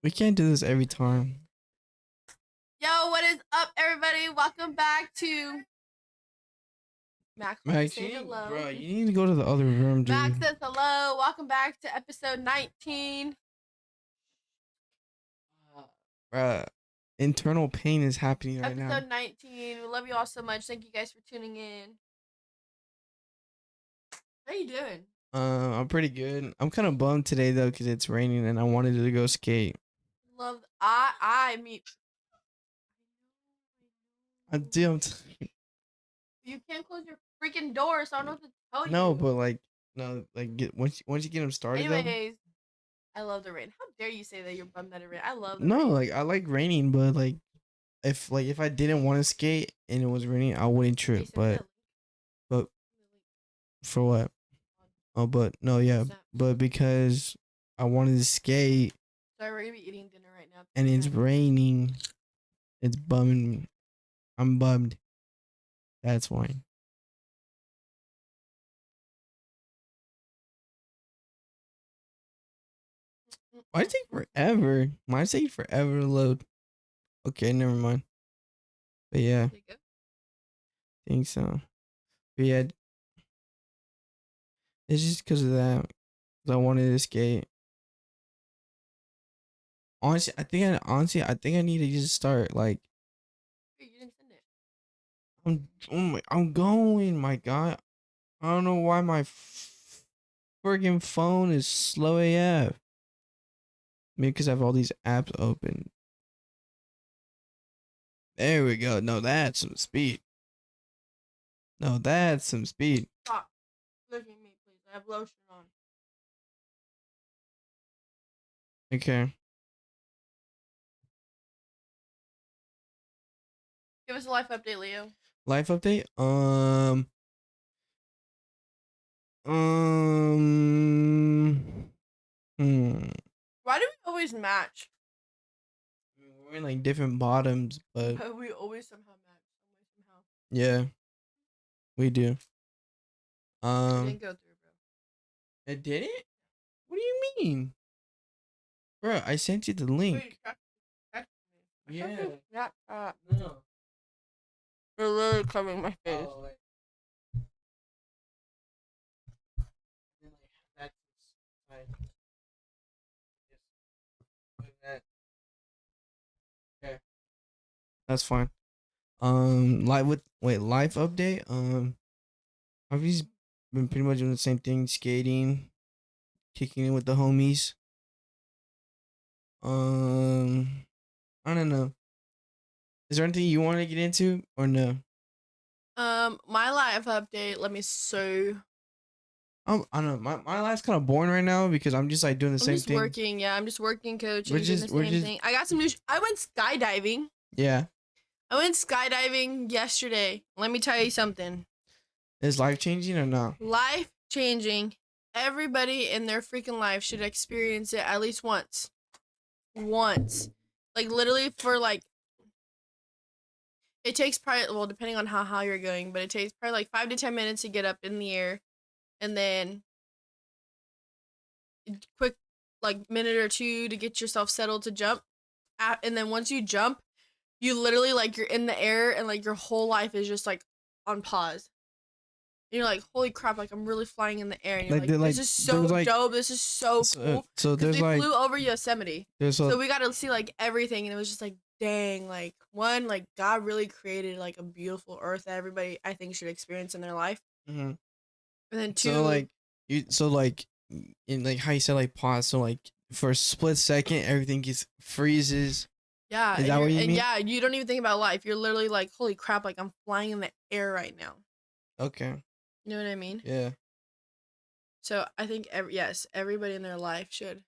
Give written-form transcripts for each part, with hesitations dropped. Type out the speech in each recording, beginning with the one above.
We can't do this every time. Yo, what is up, everybody? Welcome back to Max. Max, Say hello. bro, you need to go to the other room, dude. Max says hello. Welcome back to episode 19. Internal pain is happening right now. Episode 19. We love you all so much. Thank you guys for tuning in. How you doing? I'm pretty good. I'm kind of bummed today though because it's raining and I wanted to go skate. Me. I do. You can't close your freaking door, so I don't know what to tell you. No, but once you get them started. Anyways, I love the rain. How dare you say that you're bummed that it rained? I love the rain. rain. I like raining, but if I didn't want to skate and it was raining, I wouldn't trip. But for what? Oh, but no, yeah, but because I wanted to skate. Sorry, we're gonna be eating dinner right now. And it's raining. It's bumming me. I'm bummed. That's why. Why it take forever? Mine's taking forever to load. Okay, never mind. But yeah. I think so. But yeah. It's just because of that. Cause I wanted to skate. Honestly, I think I need to just start like. You didn't send it. I'm going, my God. I don't know why my friggin' phone is slow AF. Maybe because I have all these apps open. There we go. No, that's some speed. No, that's some speed. Stop. Look at me, please. I have lotion on. Okay. Give us a life update, Leo. Life update? Why do we always match? We're in like different bottoms, but we always somehow match. Yeah, we do. It didn't go through, bro. It didn't? What do you mean, bro? I sent you the link. Wait, yeah. No. You're literally covering my face. Oh, okay. That's fine. Life update. I've just been pretty much doing the same thing, skating, kicking it with the homies. I don't know. Is there anything you want to get into or no? My life update. Let me see. I don't know. My life's kind of boring right now because I'm just like doing the same thing. Working. Yeah, I'm just working, coaching, doing the same thing. I got some new. I went skydiving. Yeah. I went skydiving yesterday. Let me tell you something. Is life changing or not? Life changing. Everybody in their freaking life should experience it at least once. Once. Like literally for like. It takes probably, well, depending on how high you're going, but it takes probably like 5 to 10 minutes to get up in the air. And then quick like minute or two to get yourself settled to jump. And then once you jump, you literally like you're in the air and like your whole life is just like on pause. And you're like, holy crap, like I'm really flying in the air. And you're like, this is so dope. This is so cool. So there's we flew over Yosemite. So we got to see like everything. And it was just like, dang, like one, like God really created like a beautiful earth that everybody I think should experience in their life. Mm-hmm. And then two, in like how you said like pause, so like for a split second everything just freezes. Yeah. Is that what you mean? Yeah, you don't even think about life. You're literally like, holy crap, like I'm flying in the air right now. Okay. You know what I mean? Yeah. So I think everybody in their life should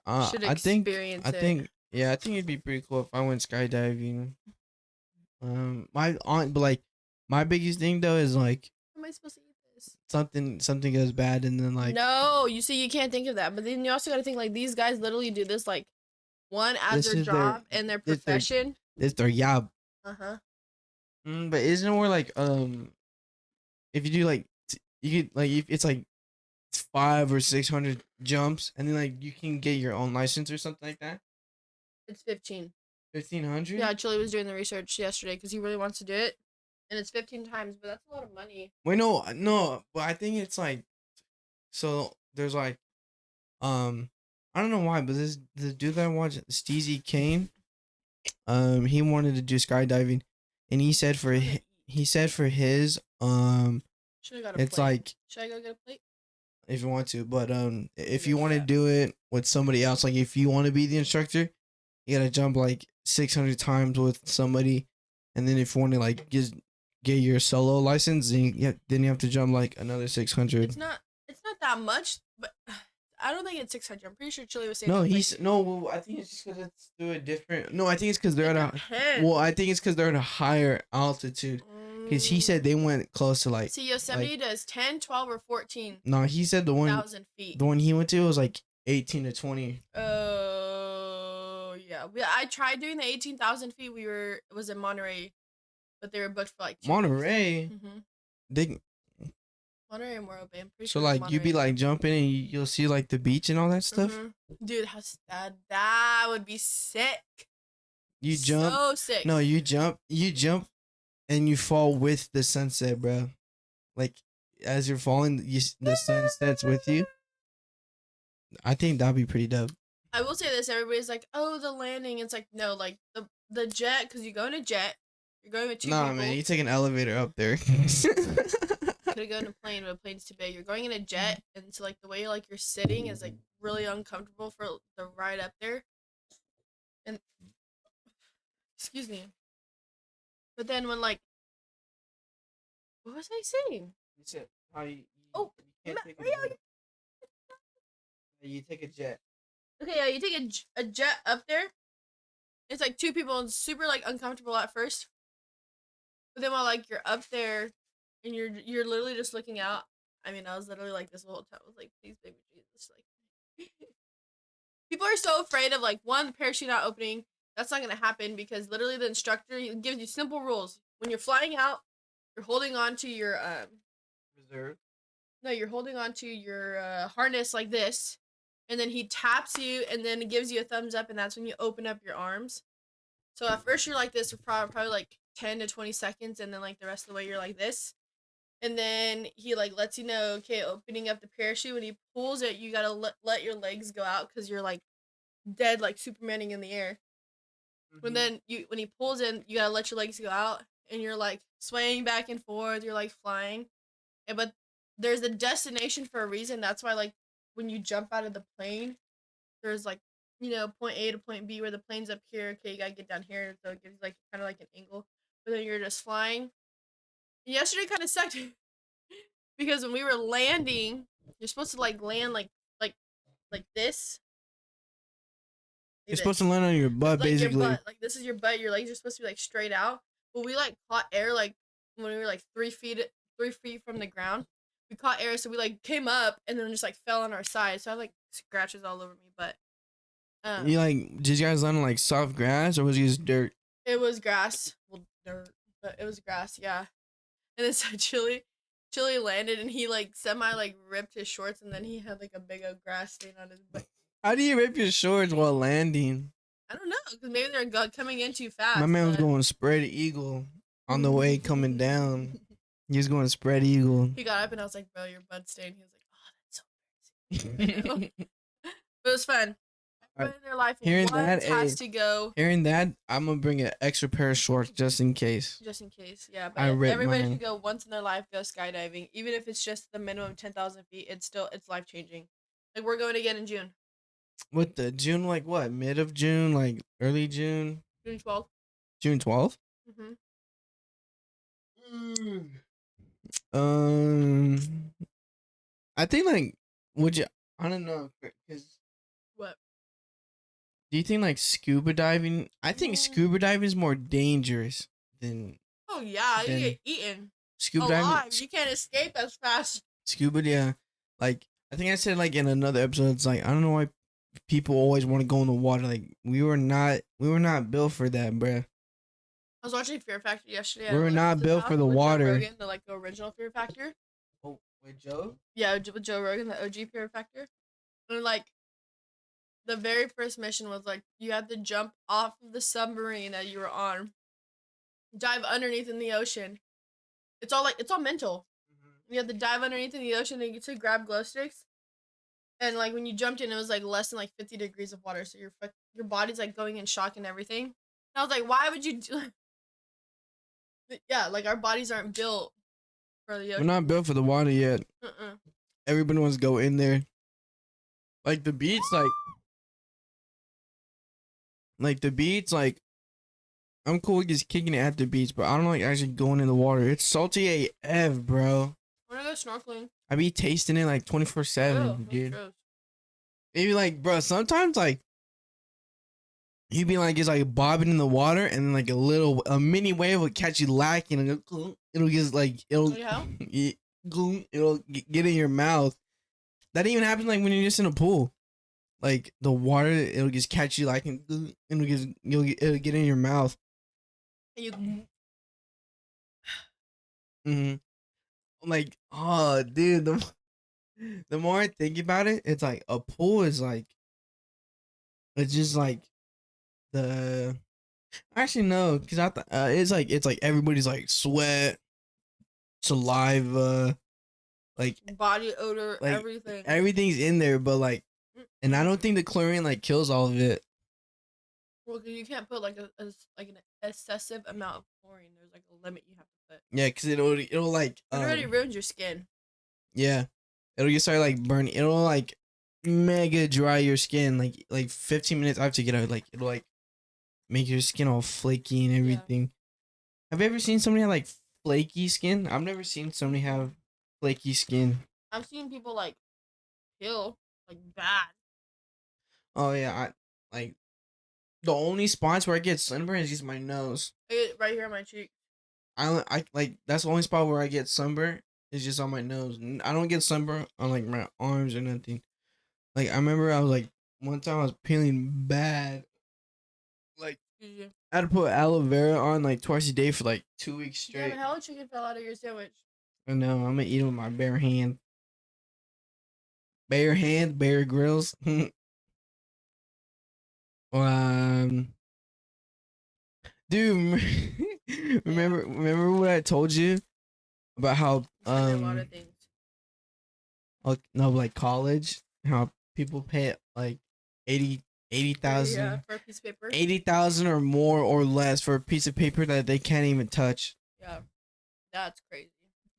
experience it. I think it'd be pretty cool if I went skydiving. My aunt, but like my biggest thing though is like, how am I supposed to eat this? Something goes bad and then like, no, you see, you can't think of that. But then you also got to think like these guys literally do this like one as their job and their profession. It's their job. But isn't it more like if you do like you get like if it's like 500 or 600 jumps and then like you can get your own license or something like that? It's 15. 1,500? Yeah, Chili was doing the research yesterday because he really wants to do it, and it's 15 times, but that's a lot of money. Wait, no, but I think it's like, so there's like, I don't know why, but the dude that I watched, Steezy Kane, he wanted to do skydiving, and he said for his, Should have got a it's plate. like, Should I go get a plate? if you want to, but if Yeah, you want to yeah. do it with somebody else, like if you want to be the instructor, you gotta jump like 600 times with somebody, and then if you want to like get your solo license, then you have to jump like another 600. It's not that much, but I don't think it's 600. I'm pretty sure Chili was saying. No, it's like, he's no. Well, I think it's just because it's through a different. No, I think it's because they're it at a. depends. Well, I think it's because they're at a higher altitude. Because he said they went close to like. See, Yosemite does 10, 12, or 14. No, he said the one 1,000 feet. The one he went to was like 18 to 20. Oh yeah. I tried doing the 18,000 feet. It was in Monterey, but they were booked for like 2 Monterey. Mm-hmm. They. Monterey and Moro Bay. I'm pretty So sure. like you be like jumping and you'll see like the beach and all that stuff. Mm-hmm. Dude, that would be sick. You jump. So sick. No, you jump, and you fall with the sunset, bro. Like as you're falling, the sun sets with you. I think that'd be pretty dope. I will say this: everybody's like, "Oh, the landing." It's like no, like the jet, because you go in a jet, you're going with two people. Nah, man, you take an elevator up there. Could go in a plane, but a plane's too big. You're going in a jet, and so like the way like you're sitting is like really uncomfortable for the ride up there. And excuse me. But then when like, what was I saying? You said how you can't take a jet. You take a jet. Okay, yeah, you take a jet up there. It's like two people and super like uncomfortable at first. But then while like you're up there and you're literally just looking out. I mean, I was literally like this the whole time. I was like, please, baby Jesus, like people are so afraid of like one, the parachute not opening. That's not gonna happen because literally the instructor gives you simple rules. When you're flying out, you're holding on to your reserve. No, you're holding on to your harness like this, and then he taps you, and then gives you a thumbs up, and that's when you open up your arms. So at first you're like this for probably like 10 to 20 seconds, and then like the rest of the way you're like this. And then he like lets you know, okay, opening up the parachute. When he pulls it, you gotta let your legs go out because you're like dead, like Supermaning in the air. When he pulls in, you gotta let your legs go out, and you're like swaying back and forth. You're like flying, but there's a destination for a reason. That's why like when you jump out of the plane, there's like point A to point B where the plane's up here. Okay, you gotta get down here, so it gives like kind of like an angle. But then you're just flying. Yesterday kind of sucked because when we were landing, you're supposed to like land like this. You're supposed to land on your butt, like basically. Your butt. Like this is your butt. Your legs are supposed to be like straight out. But we like caught air like when we were like 3 feet from the ground. We caught air, so we like came up and then just like fell on our side. So I have like scratches all over me. But you like, did you guys land on like soft grass or was it just dirt? It was grass. Well, dirt, but it was grass. Yeah. And then so Chili landed and he like semi like ripped his shorts and then he had like a big old grass stain on his butt. How do you rip your shorts while landing? I don't know, because maybe they're coming in too fast. My man was going spread eagle on the way coming down. He was going spread eagle. He got up and I was like, bro, your butt stained. He was like, oh, that's so crazy. But it was fun. Everybody in their life has to go. Hearing that, I'm gonna bring an extra pair of shorts just in case. Yeah. But everybody should go once in their life, go skydiving. Even if it's just the minimum 10,000 feet, it's life changing. Like we're going again in June. What the June? Like what? Mid of June? Like early June? June 12th. June 12th? I think like would you? I don't know because. What? Do you think like scuba diving? I think scuba diving is more dangerous than. Oh yeah, you get eaten. Scuba diving, you can't escape as fast. Scuba, yeah. Like I think I said like in another episode, it's like I don't know why people always want to go in the water. Like we were not built for that, bruh. I was watching Fear Factor yesterday. We were not built for the water. Joe Rogan, the original Fear Factor. Oh, with Joe? Yeah, with Joe Rogan, the OG Fear Factor. And like, the very first mission was like you had to jump off of the submarine that you were on, dive underneath in the ocean. It's all mental. You have to dive underneath in the ocean and you get to grab glow sticks. And like when you jumped in, it was like less than like 50 degrees of water, so your body's like going in shock and everything. And I was like, why would you do? Yeah, like our bodies aren't built for the We're ocean. not built for the water yet. Uh-uh. Everybody wants to go in there. Like the beach, like the beach, like I'm cool with just kicking it at the beach, but I don't like actually going in the water. It's salty AF, bro. I wanna go snorkeling. I be tasting it like 24/7, dude. Gross. Maybe like, bro, sometimes like you be like it's like bobbing in the water and then like a mini wave will catch you lacking and it'll just like it'll get in your mouth. That even happens like when you're just in a pool. Like the water, it'll just catch you like and it'll get in your mouth. And you. Like, oh, dude, the more I think about it, it's like a pool is like, it's just like the. Actually, no, because it's like everybody's like sweat, saliva, like Body odor, like everything. everything's in there, but like, and I don't think the chlorine like kills all of it. Well, because you can't put like like an excessive amount of chlorine. There's like a limit you have to put. Yeah, because it'll like It already ruins your skin. Yeah, it'll just start like burning. It'll like mega dry your skin. Like 15 minutes after you get out, like it'll like make your skin all flaky and everything. Yeah. Have you ever seen somebody have like flaky skin? I've never seen somebody have flaky skin. I've seen people like peel like bad. Oh yeah, I like the only spots where I get sunburn is just my nose. Right here on my cheek. I like that's the only spot where I get sunburn. It's just on my nose. I don't get sunburn on like my arms or nothing. Like I remember I was like one time I was peeling bad. Like I had to put aloe vera on like twice a day for like 2 weeks straight. Yeah, how chicken fell out of your sandwich? I know. I'm gonna eat it with my bare hand. Bare hand, bare grills. Dude, remember what I told you about how a lot of things. No, like college, how people pay like 80,000 yeah, for a piece of paper. 80,000 or more or less for a piece of paper that they can't even touch. Yeah, that's crazy.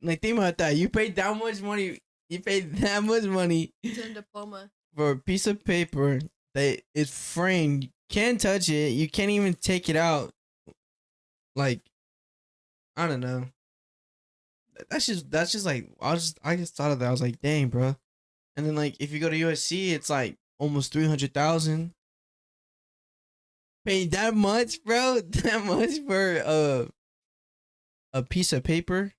Like think about that. You paid that much money. You paid that much money. It's a diploma for a piece of paper that is framed. You can't touch it. You can't even take it out. Like, I don't know. That's just like I just thought of that. I was like, dang, bro. And then like if you go to USC, it's like almost 300,000. Pay that much, bro? That much for a piece of paper?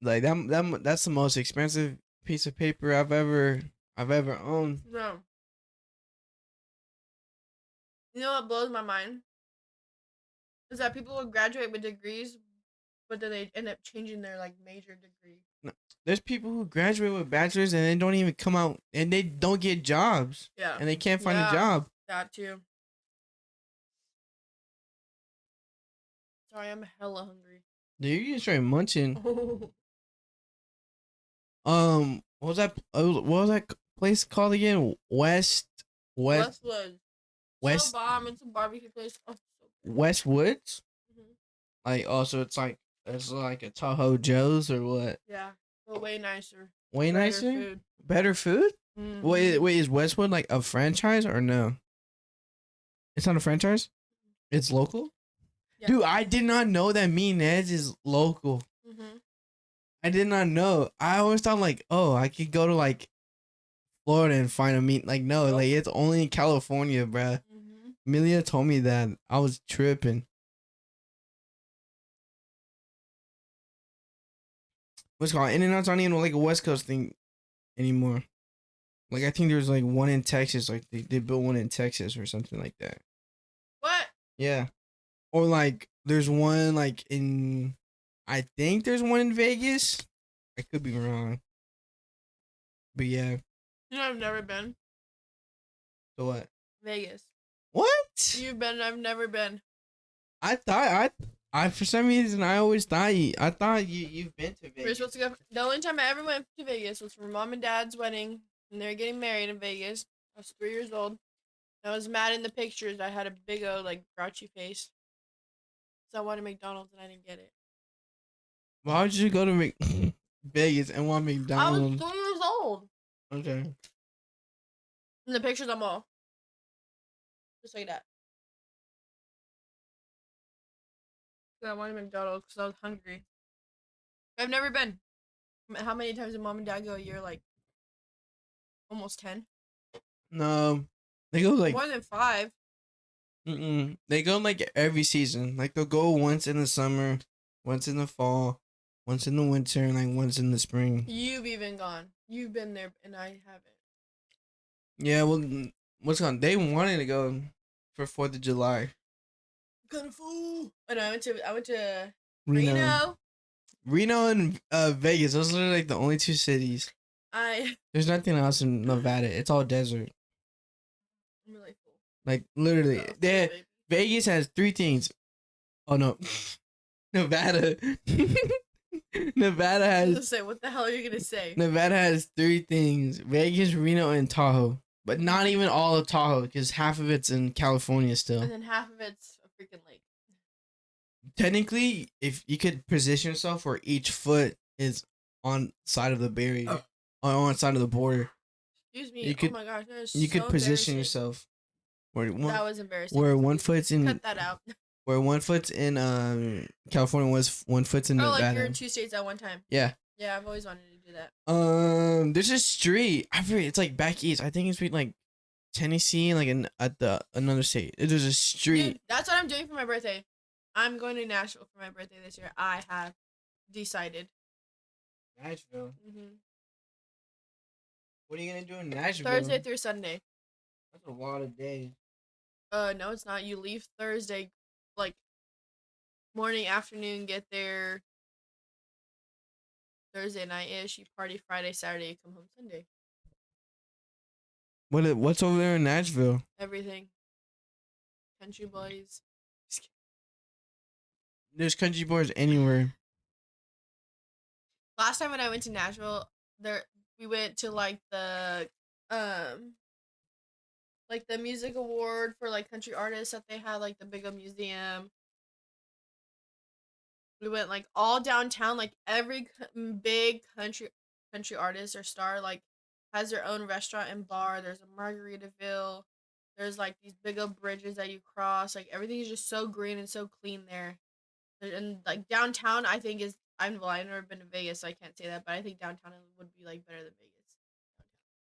Like that's the most expensive piece of paper I've ever owned. No. You know what blows my mind? Is that people will graduate with degrees, but then they end up changing their like major degree. No, there's people who graduate with bachelors and they don't even come out and they don't get jobs. Yeah. And they can't find a job. That too. Sorry, I'm hella hungry. Dude, you're just straight munching. What was that place called again? Westwoods. So bomb. It's a barbecue place. Oh, so Westwoods. Mm-hmm. Like also, it's like a Tahoe Joe's or what? Yeah, but way nicer. Way nicer. Food. Better food. Mm-hmm. Wait, is Westwood like a franchise or no? It's not a franchise. It's local. Yeah. Dude, I did not know that Mean Ed's is local. Mm-hmm. I did not know. I always thought like, oh, I could go to like Florida and find a meat. Like, no, like it's only in California, bruh. Mm-hmm. Amelia told me that. I was tripping. What's it called? In-N-Out's not even like a West Coast thing anymore. Like, I think there's like one in Texas. Like, they built one in Texas or something like that. What? Yeah. Or like, there's one like in... I think there's one in Vegas. I could be wrong. But yeah. You know, I've never been So what? Vegas. What? You've been. I've never been. I thought I for some reason I always thought you've been to We were Vegas. supposed to go. The only time I ever went to Vegas was for mom and dad's wedding, and they were getting married in Vegas. I was 3 years old. I was mad in the pictures. I had a big old like grouchy face, so I wanted McDonald's and I didn't get it. Why would you go to Vegas and want I was McDonald's? 3 years old. Okay. In the pictures, I'm all just like that. I wanted McDonald's because I was hungry. I've never been. How many times did mom and dad go a year? Like almost 10. No, they go like More than 5. they go like every season. Like they'll go once in the summer, once in the fall, once in the winter, and like once in the spring. You've even gone. You've been there, and I haven't. Yeah, well, what's going? They wanted to go for 4th of July. Kind fool. And I went to Reno, Reno. and Vegas. Those are like the only two cities. I'm There's nothing else in Nevada. It's all desert. really full. Like literally, Oh, they Vegas has 3 things. Oh no, Nevada. Nevada I was has gonna say, what the hell are you gonna say? Nevada has 3 things: Vegas, Reno, and Tahoe. But not even all of Tahoe, because half of it's in California still. And then half of it's a freaking lake. Technically, if you could position yourself where each foot is on side of the barrier, on side of the border, Excuse me. You could- oh my gosh, that is you could so position embarrassing. yourself where That one, was embarrassing. where one foot's in Cut that out. where one foot's in California, was one foot's in Oh, Nevada. like you're in 2 states at one time. Yeah. Yeah, I've always wanted to do that. There's a street. I forget. It's like back east. I think it's between like Tennessee and like another state. There's a street. Dude, that's what I'm doing for my birthday. I'm going to Nashville for my birthday this year. I have decided. Nashville. Mm-hmm. What are you gonna do in Nashville? Thursday through Sunday. That's a lot of days. No, it's not. You leave Thursday, like morning, afternoon, get there Thursday night ish. You party Friday, Saturday, you come home Sunday. What's over there in Nashville? Everything. Country boys. There's country boys anywhere. Last time when I went to Nashville, we went to like the music award for like country artists that they had, like the big old museum. We went like all downtown, like every big country artist or star like has their own restaurant and bar. There's a Margaritaville. There's like these big old bridges that you cross. Like everything is just so green and so clean there. And like downtown, I think I've never been to Vegas, so I can't say that, but I think downtown would be like better than Vegas.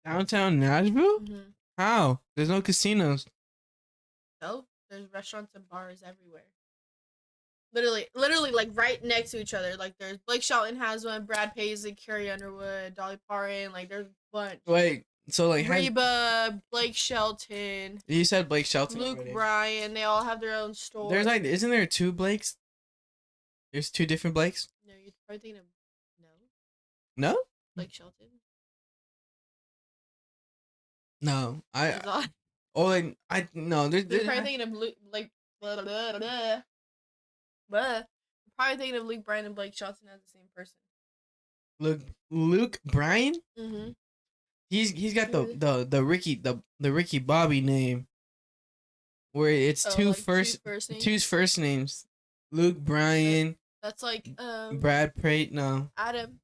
Downtown Nashville? Mm-hmm. How? There's no casinos. So there's restaurants and bars everywhere. Literally, like right next to each other. Like there's Blake Shelton has one, Brad Paisley, Carrie Underwood, Dolly Parton. Like there's a bunch. Wait, so like Reba, Blake Shelton, you said Blake Shelton Luke already. Bryan. They all have their own store. There's like, isn't there 2 Blakes? There's 2 different Blakes? No, you're probably thinking of No? Blake Shelton. No. That's all. Oh, like, no, You're probably thinking of Luke, like, blah, blah, blah, blah. You're probably thinking of Luke Bryan and Blake Shelton as the same person. Luke Bryan? Mm-hmm. He's got the Ricky Bobby name, where it's two first names. Luke Bryan. That's like Brad Pitt. No. Adam.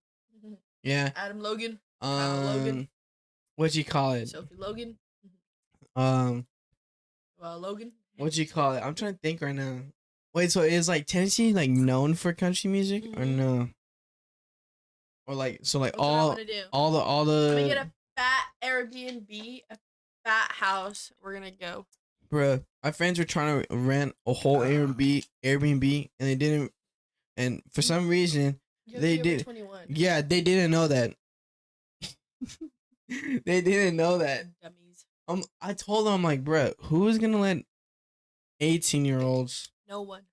Yeah. Adam Logan. Logan. What'd you call it? Sophie Logan. Logan. What'd you call it? I'm trying to think right now. Wait, so is like Tennessee like known for country music or no? Or like all the Let me get a fat Airbnb, a fat house. We're gonna go. Bruh, my friends were trying to rent a whole Airbnb and they didn't, and for some reason they did. 21. Yeah, they didn't know that. They didn't know that. Dummies. I told them, I'm like, bruh, who is gonna let 18-year-olds No one.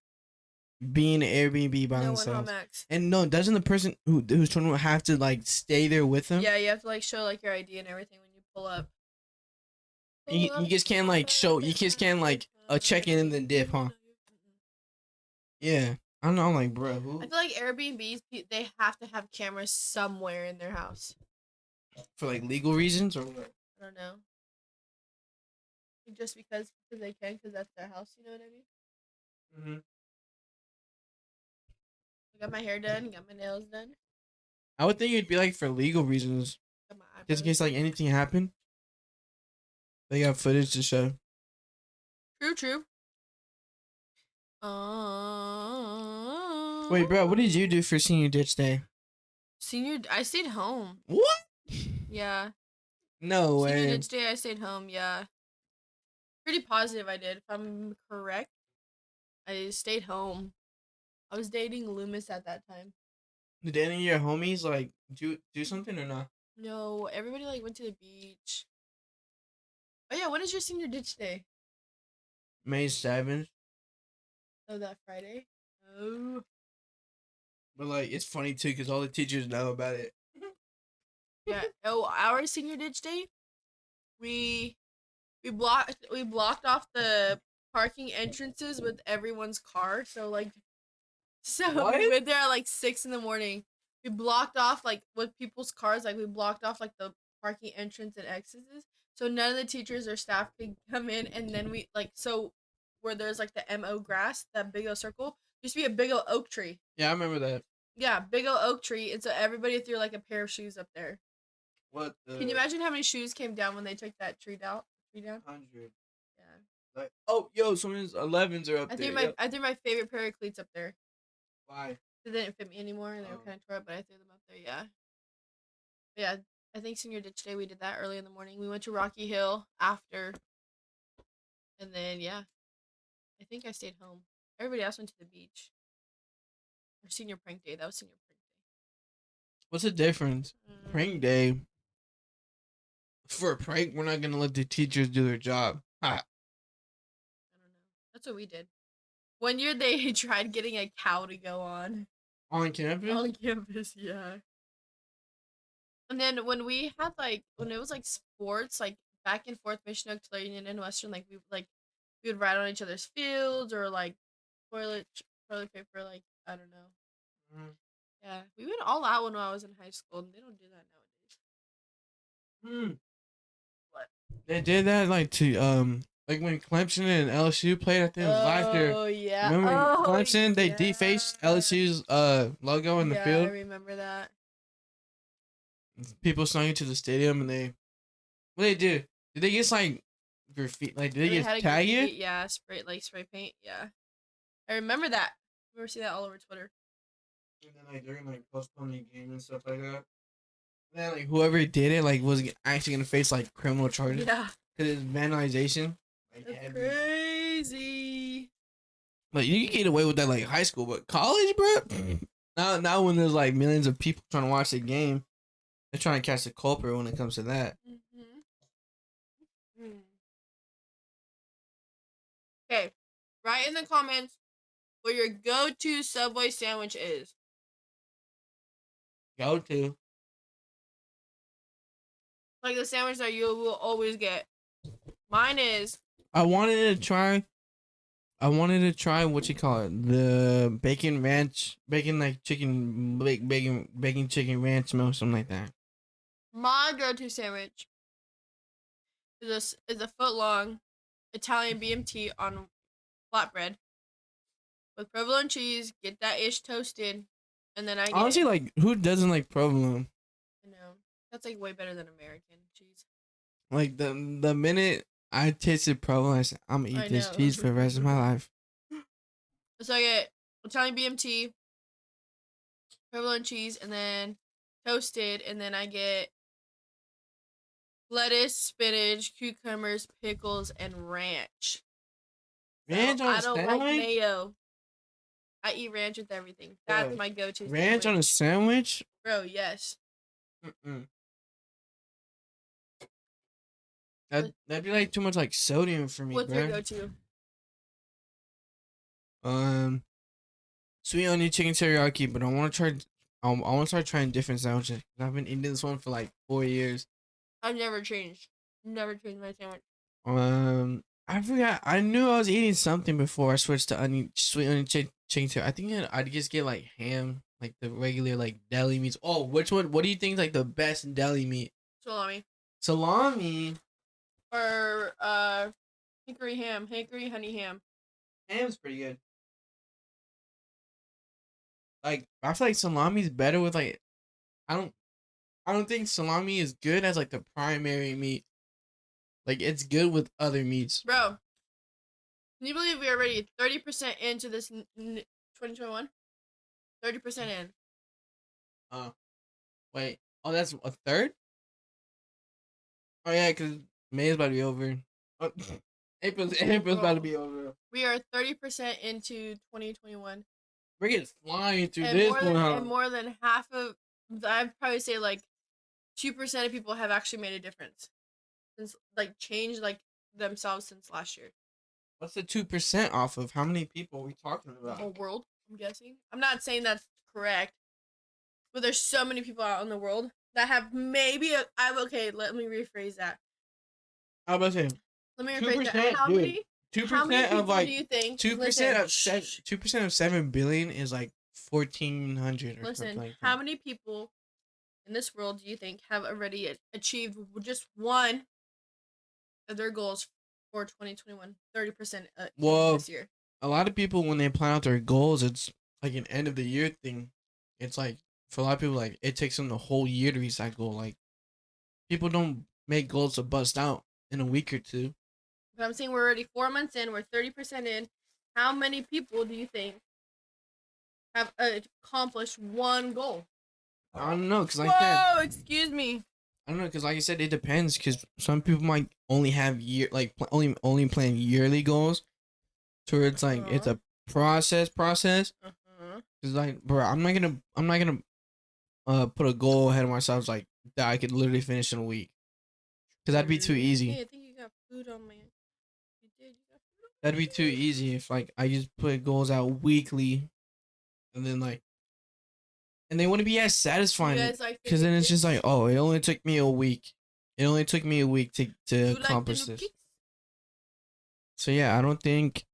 be in an Airbnb by No themselves? one on Max. And no, doesn't the person who's trying to have to like stay there with them? Yeah, you have to like show like your ID and everything when you pull up. You just can't like show. You just can't like check in and then dip, huh? Yeah. I don't know. I'm like, bro, who? I feel like Airbnbs, they have to have cameras somewhere in their house. For like legal reasons or what? I don't know. Just because they can, because that's their house. You know what I mean? Mm-hmm. I got my hair done. Got my nails done. I would think it'd be like for legal reasons, Got my just in eyebrows case like anything happened. They got footage to show. True. Wait, bro, what did you do for senior ditch day? I stayed home. What? Yeah. No Senior way. ditch day, I stayed home. Yeah. Pretty positive I did. If I'm correct, I stayed home. I was dating Loomis at that time. Did any of your homies like do something or not? No, everybody like went to the beach. Oh yeah, when is your senior ditch day? May 7th. Oh, that Friday. Oh. But like it's funny too because all the teachers know about it. Yeah. Oh, our senior ditch day, we we blocked off the parking entrances with everyone's car. So What? we went there at like 6 in the morning. We blocked off like with people's cars, like we blocked off like the parking entrance and exits. So none of the teachers or staff could come in, and then we like so where there's like the MO grass, that big old circle, used to be a big old oak tree. Yeah, I remember that. Yeah, big old oak tree, and so everybody threw like a pair of shoes up there. What the? Can you imagine how many shoes came down when they took that tree down? 100. Yeah. Like, oh, yo, someone's 11s are up I there. threw my favorite pair of cleats up there. Why? They didn't fit me anymore, and they were kind of tore up, but I threw them up there. Yeah. But yeah, I think senior ditch day we did that early in the morning. We went to Rocky Hill after, and then yeah, I think I stayed home. Everybody else went to the beach. Or senior prank day. That was senior prank What's the difference? day. Prank day. For a prank, we're not gonna let the teachers do their job. Ha. I don't know. That's what we did. One year they tried getting a cow to go on Campus? on campus. Yeah. And then when it was like sports, like back and forth Mission to Union and Western, we would ride on each other's fields or like toilet paper, like I don't know. Mm. Yeah, we went all out when I was in high school, and they don't do that nowadays. Hmm. What? They did that like to like when Clemson and LSU played. I think it was last year. Oh yeah. Remember Oh, Clemson? They yeah. defaced LSU's logo in the Yeah, I field. remember that. People snuck into the stadium and they what they do? Did they just like graffiti? Like did they Had just a tag graffiti, you? yeah, spray paint. Yeah, I remember that. I remember seeing that all over Twitter. And then like they're gonna like postpone the game and stuff like that. And then like whoever did it like was actually gonna face like criminal charges. Yeah, Cause it's vandalization. Like, that's crazy. Like you can get away with that like high school, but college, bro. Now when there's like millions of people trying to watch the game, they're trying to catch the culprit when it comes to that. Okay, write in the comments what your go-to Subway sandwich is. Go to. Like the sandwich that you will always get. Mine is. I wanted to try what you call it, the bacon ranch, bacon like chicken, bacon chicken ranch meal, something like that. My go-to sandwich is a foot long Italian BMT on flatbread with provolone cheese. Get that ish toasted, and then Honestly, like who doesn't like provolone? I know that's like way better than American cheese. Like the minute I tasted provolone, I said, I'm gonna eat this cheese for the rest of my life. So I get Italian BMT, provolone cheese, and then toasted, and then I get lettuce, spinach, cucumbers, pickles, and ranch. Ranch on a I don't sandwich? like mayo. I eat ranch with everything. That's my go-to. Ranch on a sandwich? Bro, yes. That'd be like too much like sodium for me, What's bro. your go-to? Sweet onion chicken teriyaki, but I want to try. I want to start trying different sandwiches. I've been eating this one for like 4 years. I've never changed. Never changed my sandwich. I forgot. I knew I was eating something before I switched to onion, sweet onion chicken too. I think I'd just get like ham, like the regular like deli meats. Oh, which one? What do you think is like the best deli meat? Salami. Salami. Or hickory ham. Hickory honey ham. Ham's pretty good. Like I feel like salami's better with like I don't I don't think salami is good as like the primary meat. Like it's good with other meats. Bro, can you believe we are already 30% into this 2021? 30% in. Oh, wait. Oh, that's a third? Oh yeah, cause May is about to be over. Oh, April's about to be over. We are 30% into 2021. We're getting flying through And this more one. than, and more than half of, I'd probably say like 2% of people have actually made a difference. Since like changed like themselves since last year. What's the 2% off of? How many people are we talking The about? whole world, I'm guessing. I'm not saying that's correct, but there's so many people out in the world that have maybe okay, let me rephrase that. I was about to say Let me rephrase that. 2% How many people of like do you think? 2% of 2% of 7 billion is like 1,400 or Listen, something like how that. many people in this world do you think have already achieved just one of their goals for 2021? 30% Well, this year. a lot of people when they plan out their goals, it's like an end of the year thing. It's like for a lot of people, like it takes them the whole year to reach that goal. Like people don't make goals to bust out in a week or two. But I'm saying we're already 4 months in. We're 30% in. How many people do you think have accomplished one goal? I don't know, cause like Whoa! Excuse me. I don't know, cause like I said, it depends. Cause some people might only have only plan yearly goals, so it's like it's a process. Cause like, bro, I'm not gonna put a goal ahead of myself like that I could literally finish in a week, cause that'd be too easy. Hey, I think you got food on my. You did. You got food on That'd be too easy if like I just put goals out weekly, and then like, and they wouldn't be as satisfying. like Cause then it's just like, oh, it only took me a week. It only took me a week to accomplish this. So yeah, I don't think.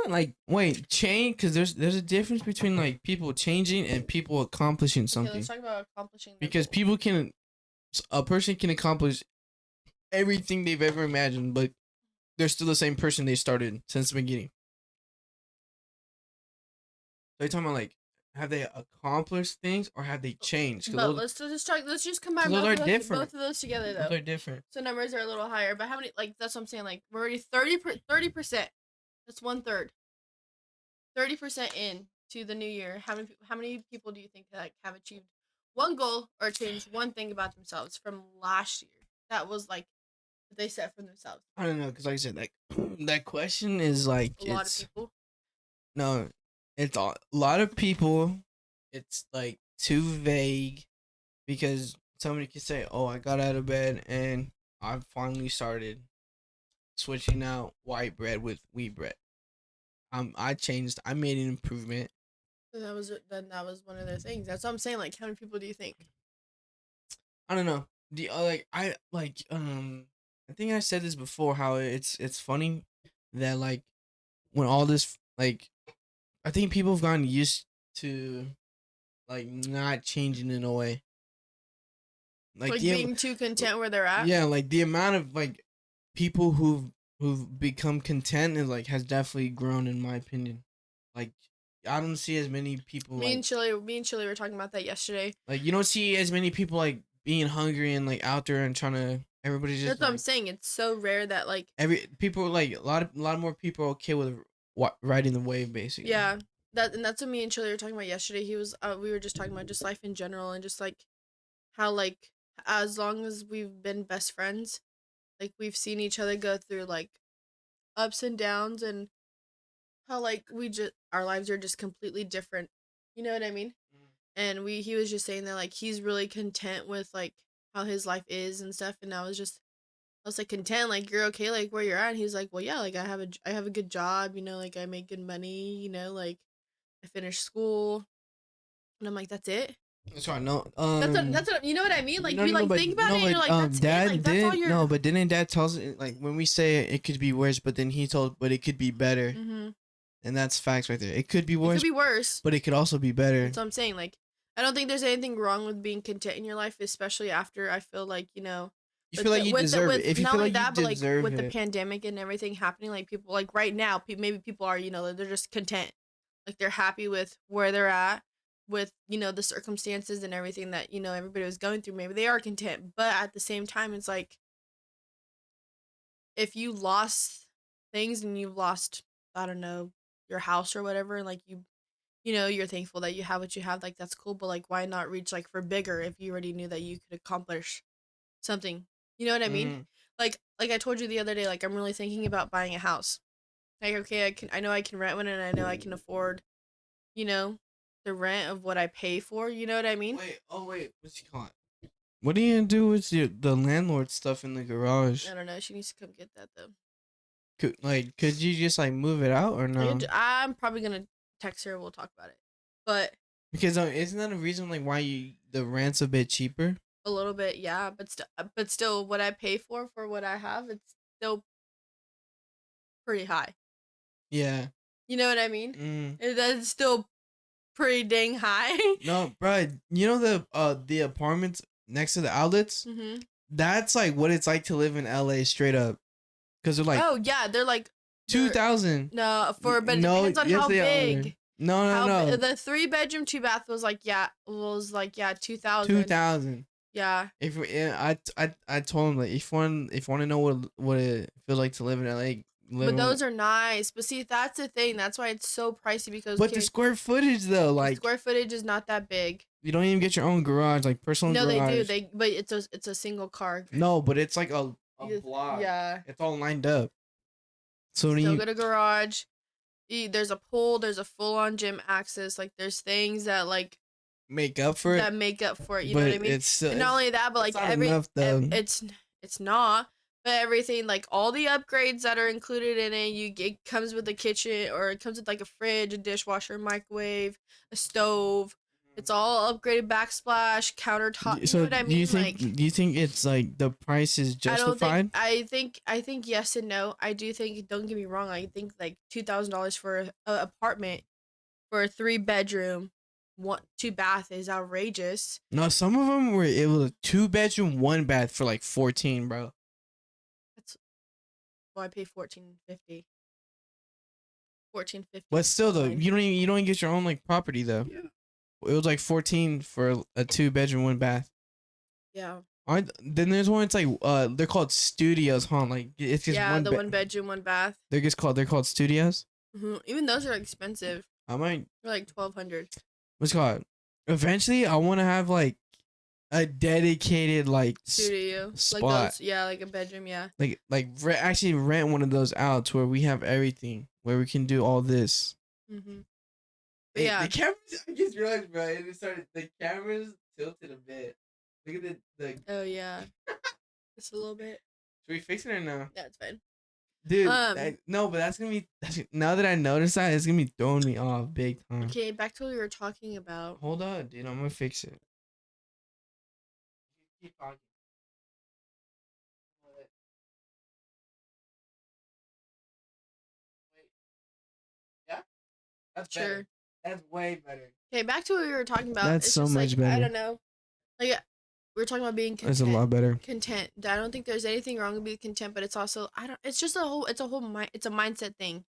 Like wait, change because there's a difference between like people changing and people accomplishing something. Okay, let's talk about accomplishing. Because people can, a person can accomplish everything they've ever imagined, but they're still the same person they started since the beginning. So you're talking about like, have they accomplished things or have they changed? But let's just combine both of those together though. They're different. So numbers are a little higher, but how many? Like that's what I'm saying. Like we're already 30%. That's 1/3. 30% in to the new year. How many people do you think like have achieved one goal or changed one thing about themselves from last year? That was like they set for themselves. I don't know, because like I said, that question is like a lot of people. No, it's a lot of people. It's like too vague because somebody can say, "Oh, I got out of bed and I finally started switching out white bread with wheat bread. I changed. I made an improvement." And that was one of their things. That's what I'm saying. Like, how many people do you think? I don't know. I think I said this before. How it's funny that like when all this like I think people have gotten used to like not changing in a way. Like being too content where they're at. Yeah, like the amount of like people who've become content is like has definitely grown in my opinion. Like I don't see as many people. Me and Chili were talking about that yesterday. Like you don't see as many people like being hungry and like out there and trying to. Everybody's just. That's what I'm saying. It's so rare that like people like a lot more people are okay with riding the wave basically. Yeah, that's what me and Chili were talking about yesterday. We were just talking about just life in general and just like how like as long as we've been best friends, like we've seen each other go through like ups and downs and how like our lives are just completely different. You know what I mean? And he was just saying that like he's really content with like how his life is and stuff, and I was like content, like you're okay like where you're at. And he's like, well yeah, like I have a good job, you know, like I make good money, you know, like I finished school. And I'm like, that's it? Sorry, no. That's what you know what I mean. Like No, you no, no, like but think about no, it, and but you're like, that's it. dad Like that's all didn't. you're. No, but didn't dad tells it like when we say it could be worse, but then he told, but it could be better, Mm-hmm. and that's facts right there. It could be It could worse, be worse. but it could also be better. That's what I'm saying. Like I don't think there's anything wrong with being content in your life, especially after I feel like You feel like you deserve it. If you not feel only like you that, but like deserve with the it, pandemic and everything happening, like people like right now, maybe people are they're just content, like they're happy with where they're at, with the circumstances and everything that everybody was going through. Maybe they are content, but at the same time, it's like if you lost things and you've lost, I don't know, your house or whatever, and like you're thankful that you have what you have, like that's cool, but like why not reach like for bigger if you already knew that you could accomplish something. You know what I mean? mm, Like I told you the other day, like I'm really thinking about buying a house. Like okay, I know I can rent one and I know I can afford, you know, the rent of what I pay for, you know what I mean? wait, what's he called? What are you gonna do with the landlord stuff in the garage? I don't know, she needs to come get that though. Could you just like move it out or no? I'm probably going to text her, we'll talk about it. But Because isn't that a reason like why the rent's a bit cheaper? a little bit, yeah, but still what I pay for what I have, it's still pretty high. Yeah. You know what I mean? Mm. That's still pretty dang high. No, bro. You know the apartments next to the outlets? Mm-hmm. That's like what it's like to live in LA straight up. Cause they're like Oh yeah, they're like 2,000. no but it No, depends on yes how they are. big. No. The 3-bedroom 2-bath was like 2,000. 2,000. Yeah. If I told him like if one want to know what it feels like to live in LA, But those are nice. But see, that's the thing. That's why it's so pricey because But the square footage though, the like square footage is not that big. you don't even get your own garage, like personal No, garage. they do. But it's a single car. No, but it's like a block. Yeah. It's all lined up. So when Still you get a garage. There's a pool. There's a full on gym access. Like there's things that like make up for that it, make up for it. You but know what I mean? it's still And not only that, but like not enough, though. it's not. But everything like all the upgrades that are included in it, it comes with a kitchen or it comes with like a fridge, a dishwasher, microwave, a stove. It's all upgraded backsplash, countertop. You know what I mean? Do you think it's like the price is justified? I think yes and no. I do think, don't get me wrong, I think like $2,000 for an apartment for a 3-bedroom, 2-bath is outrageous. No, some of them were it was a 2-bedroom 1 bath for like 14, bro. That's I pay $14.50. $14.50. But still though, you don't even get your own like property though. Yeah. It was like 14 for a 2-bedroom 1 bath. Yeah. Then there's one. It's like they're called studios, huh? Like it's just the 1-bedroom 1-bath. They're called studios. Mm-hmm. Even those are expensive. I might. They're like $1,200. What's it called? Eventually, I want to have like a dedicated like Studio spot. Like those, like a bedroom. Yeah. Actually rent one of those out to where we have everything, where we can do all this. Mm-hmm. The cameras. I just realized, bro. The cameras tilted a bit. Look at the. Oh yeah. Just a little bit. Should we fix it or no? Yeah, it's fine. Dude, no, but that's gonna be. Now that I noticed that, it's gonna be throwing me off big time. Okay, back to what we were talking about. Hold on, dude. I'm gonna fix it. Keep talking. Wait. Yeah, that's sure. Better. That's way better. Okay, back to what we were talking about. That's it's so just much like, better. I don't know. Like we were talking about being content. That's a lot better. Content. I don't think there's anything wrong with being content, but it's also it's just it's a mindset thing.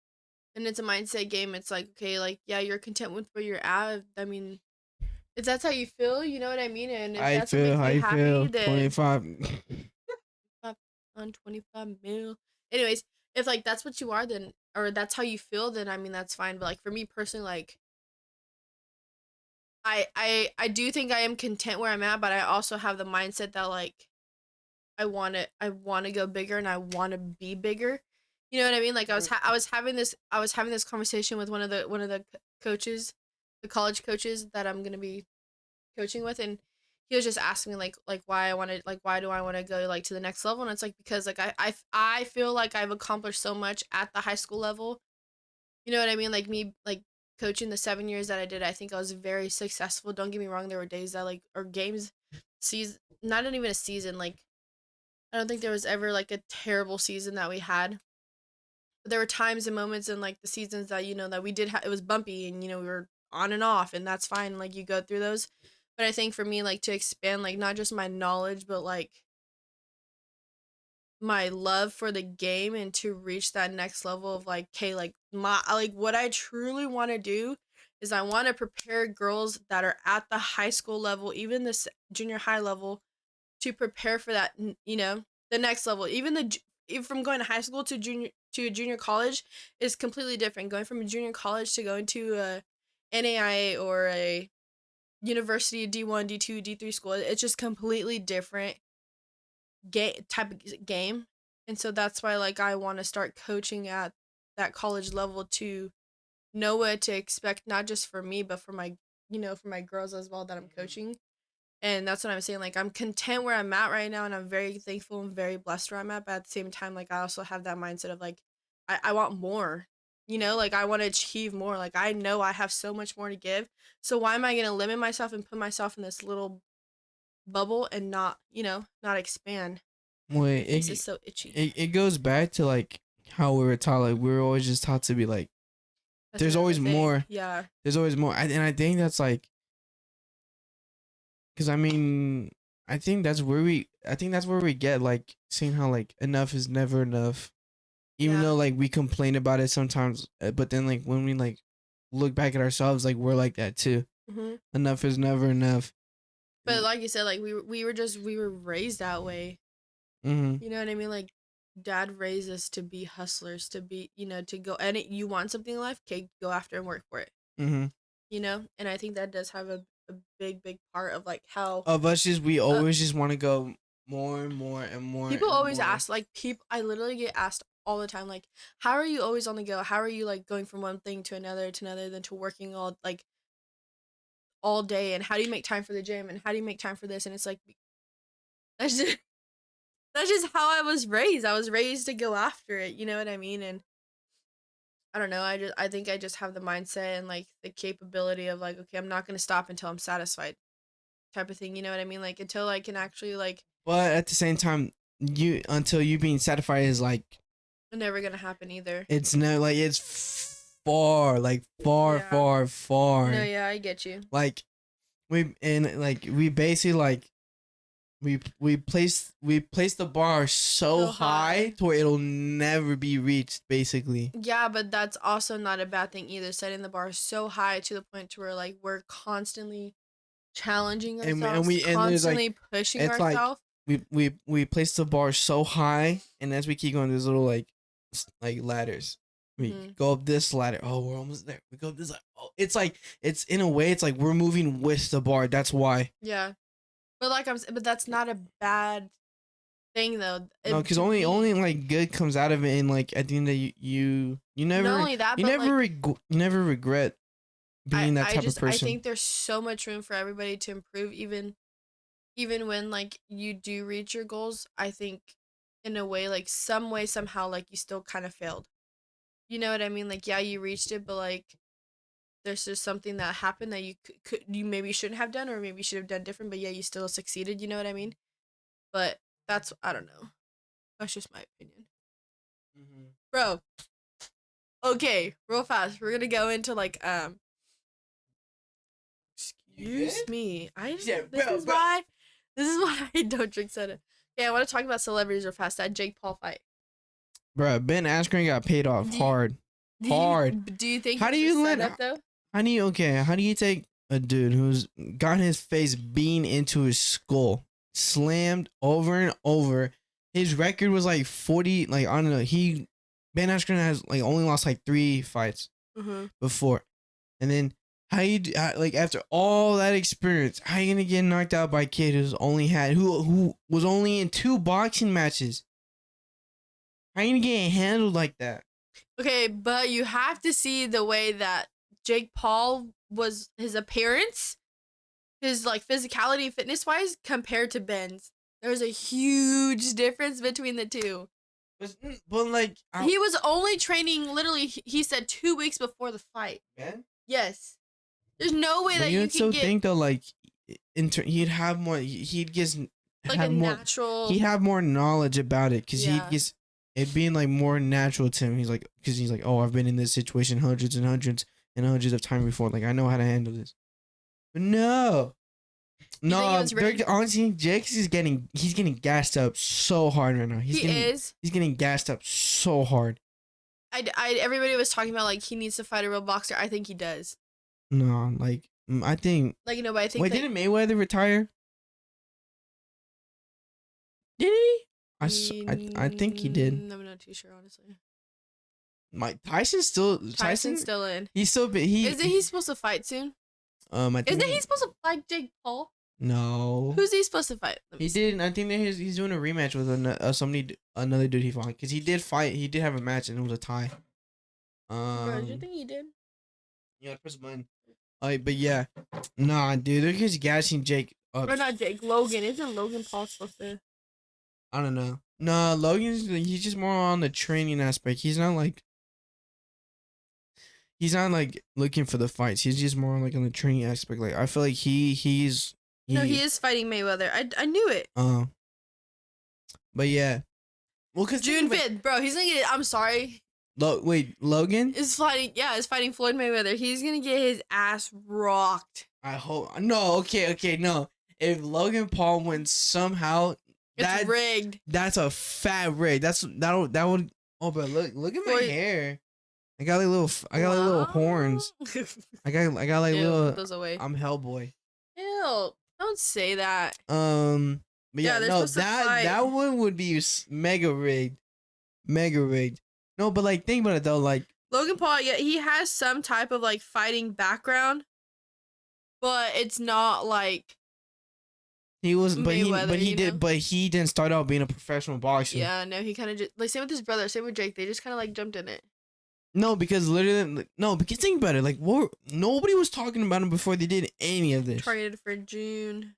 And it's a mindset game. It's like, okay, like yeah, you're content with where you're at. I mean, if that's how you feel, you know what I mean? And if that's what makes you happy, then 25 on 25 mil. Anyways, if like that's what you are, then or that's how you feel, then I mean that's fine. But like for me personally, like I do think I am content where I'm at, but I also have the mindset that like I want to go bigger and I want to be bigger. You know what I mean? Like I was having this conversation with one of the coaches, the college coaches that I'm going to be coaching with, and he was just asking me like why do I want to go like to the next level, and it's like because like I feel like I've accomplished so much at the high school level. You know what I mean? Like me like coaching the 7 years that I did, I think I was very successful. Don't get me wrong, there were days that like or games season not even a season, like I don't think there was ever like a terrible season that we had. But there were times and moments in like the seasons that that we did it was bumpy and we were on and off and that's fine. Like you go through those. But I think for me like to expand like not just my knowledge but like my love for the game and to reach that next level of like okay like my like what I truly want to do is I want to prepare girls that are at the high school level, even this junior high level, to prepare for that the next level. Even from going to high school to a junior college is completely different. Going from a junior college to going to a NAIA or a university D1 D2 D3 school, it's just completely different type of game. And so that's why like I want to start coaching at that college level to know what to expect, not just for me but for my for my girls as well that I'm coaching. And that's what I'm saying. Like, I'm content where I'm at right now, and I'm very thankful and very blessed where I'm at. But at the same time, like, I also have that mindset of, like, I want more. Like, I want to achieve more. Like, I know I have so much more to give. So why am I going to limit myself and put myself in this little bubble and not expand? Wait, My face is so itchy. it goes back to, like, how we were taught. Like, we were always just taught to be, like, there's always more. Yeah. There's always more. And I think that's, like, because I mean, I think that's where we get like seeing how like enough is never enough, even Yeah. though like we complain about it sometimes, but then like when we like look back at ourselves, like we're like that too. Mm-hmm. Enough is never enough. But like you said, like we were raised that way. Mm-hmm. You know what I mean? Like dad raised us to be hustlers, to be, to go and you want something in life, okay, go after and work for it. Mm-hmm. And I think that does have a big part of like how Of us, we always just want to go more and more and more. people and always more. ask, like I literally get asked all the time, like, how are you always on the go? How are you like going from one thing to another, then to working all day, and how do you make time for the gym, and how do you make time for this? And it's like that's just that's just how I was raised. I was raised to go after it, you know what I mean? And I don't know, I think I just have the mindset and like the capability of like, okay, I'm not gonna stop until I'm satisfied, type of thing, you know what I mean? Like until I can actually like But at the same time, until you being satisfied is like never gonna happen either. it's no like it's far, like far, Yeah. far, far. No, yeah, I get you. Like we basically like we place the bar so high to where it'll never be reached, basically. Yeah, but that's also not a bad thing either. Setting the bar so high to the point to where like we're constantly challenging And ourselves, there's like constantly pushing it's like ourselves. we place the bar so high, and as we keep going, there's little like ladders. We go up this ladder. Oh, we're almost there. We go up this. Oh, it's in a way, it's like we're moving with the bar. That's why. Yeah, but that's not a bad thing though. No, because only like good comes out of it, and like at the end of you never not only that, you but never like, you never regret being that type of person. I think there's so much room for everybody to improve, even when like you do reach your goals. I think in a way, like some way, somehow, like you still kind of failed. You know what I mean? Like, yeah, you reached it, but like there's just something that happened that you maybe shouldn't have done, or maybe you should have done different, but yeah, you still succeeded. You know what I mean? But that's, I don't know. That's just my opinion. Mm-hmm. Bro. Okay, real fast. We're gonna go into like excuse me. This is why I don't drink soda. Okay, I want to talk about celebrities real fast. That Jake Paul fight. Bruh, Ben Askren got paid off hard. Do you think how do you let up, though? How do you take a dude who's got his face beaten into his skull, slammed over and over? His record was like 40, like I don't know. Ben Askren has like only lost like 3 fights before, and then like after all that experience, how you gonna get knocked out by a kid who was only in 2 boxing matches? How you gonna get handled like that? Okay, but you have to see the way that Jake Paul was, his appearance, his like physicality, fitness wise, compared to Ben's. There's a huge difference between the two. But like he was only training literally. He said 2 weeks before the fight. Ben? Yes. There's no way But that you you would can still get think though, like, he'd have more. He'd just like have a more. natural. He'd have more knowledge about it because he'd Yeah. just it being like more natural to him. Because he's like, oh, I've been in this situation hundreds and hundreds and hundreds of times before. Like I know how to handle this. But no, You think he no. was rigged? Honestly, Jake's is he's getting gassed up so hard right now. He is. He's getting gassed up so hard. Everybody was talking about like he needs to fight a real boxer. I think he does. No, like I think. Like but I think. Wait, didn't Mayweather retire? Did he? I think he did. I'm not too sure, honestly. Tyson's still in. He's still Isn't he supposed to fight soon? I think Isn't he supposed to fight Jake Paul? No. Who's he supposed to fight? He didn't. I think that he's doing a rematch with another dude he fought because he did fight. He did have a match and it was a tie. Bro, do you think he did? Yeah, press a button. But yeah, nah, dude, they're just gassing Jake up. Or not Jake, Logan. Isn't Logan Paul supposed to? I don't know. Nah, he's just more on the training aspect. He's not like looking for the fights. He's just more like on the training aspect. Like I feel like he's No, he is fighting Mayweather. I knew it. But yeah, well, cause June 5th, bro. He's gonna get. I'm sorry. Wait, Logan is fighting. Yeah, is fighting Floyd Mayweather. He's gonna get his ass rocked. I hope. No, okay, no. If Logan Paul wins somehow, it's rigged. That's a fat rig. That would. Oh, but look at my hair. I got like little horns. I got like Ew, little. put those away. I'm Hellboy. Ew! Don't say that. But yeah, no, that one would be mega rigged. No, but like think about it though, like Logan Paul, yeah, he has some type of like fighting background, but it's not like he was, Mayweather, but he didn't start out being a professional boxer. Yeah, no, he kind of just like same with his brother, same with Jake. They just kind of like jumped in it. No, because think about it. Like, nobody was talking about him before they did any of this. Targeted for June.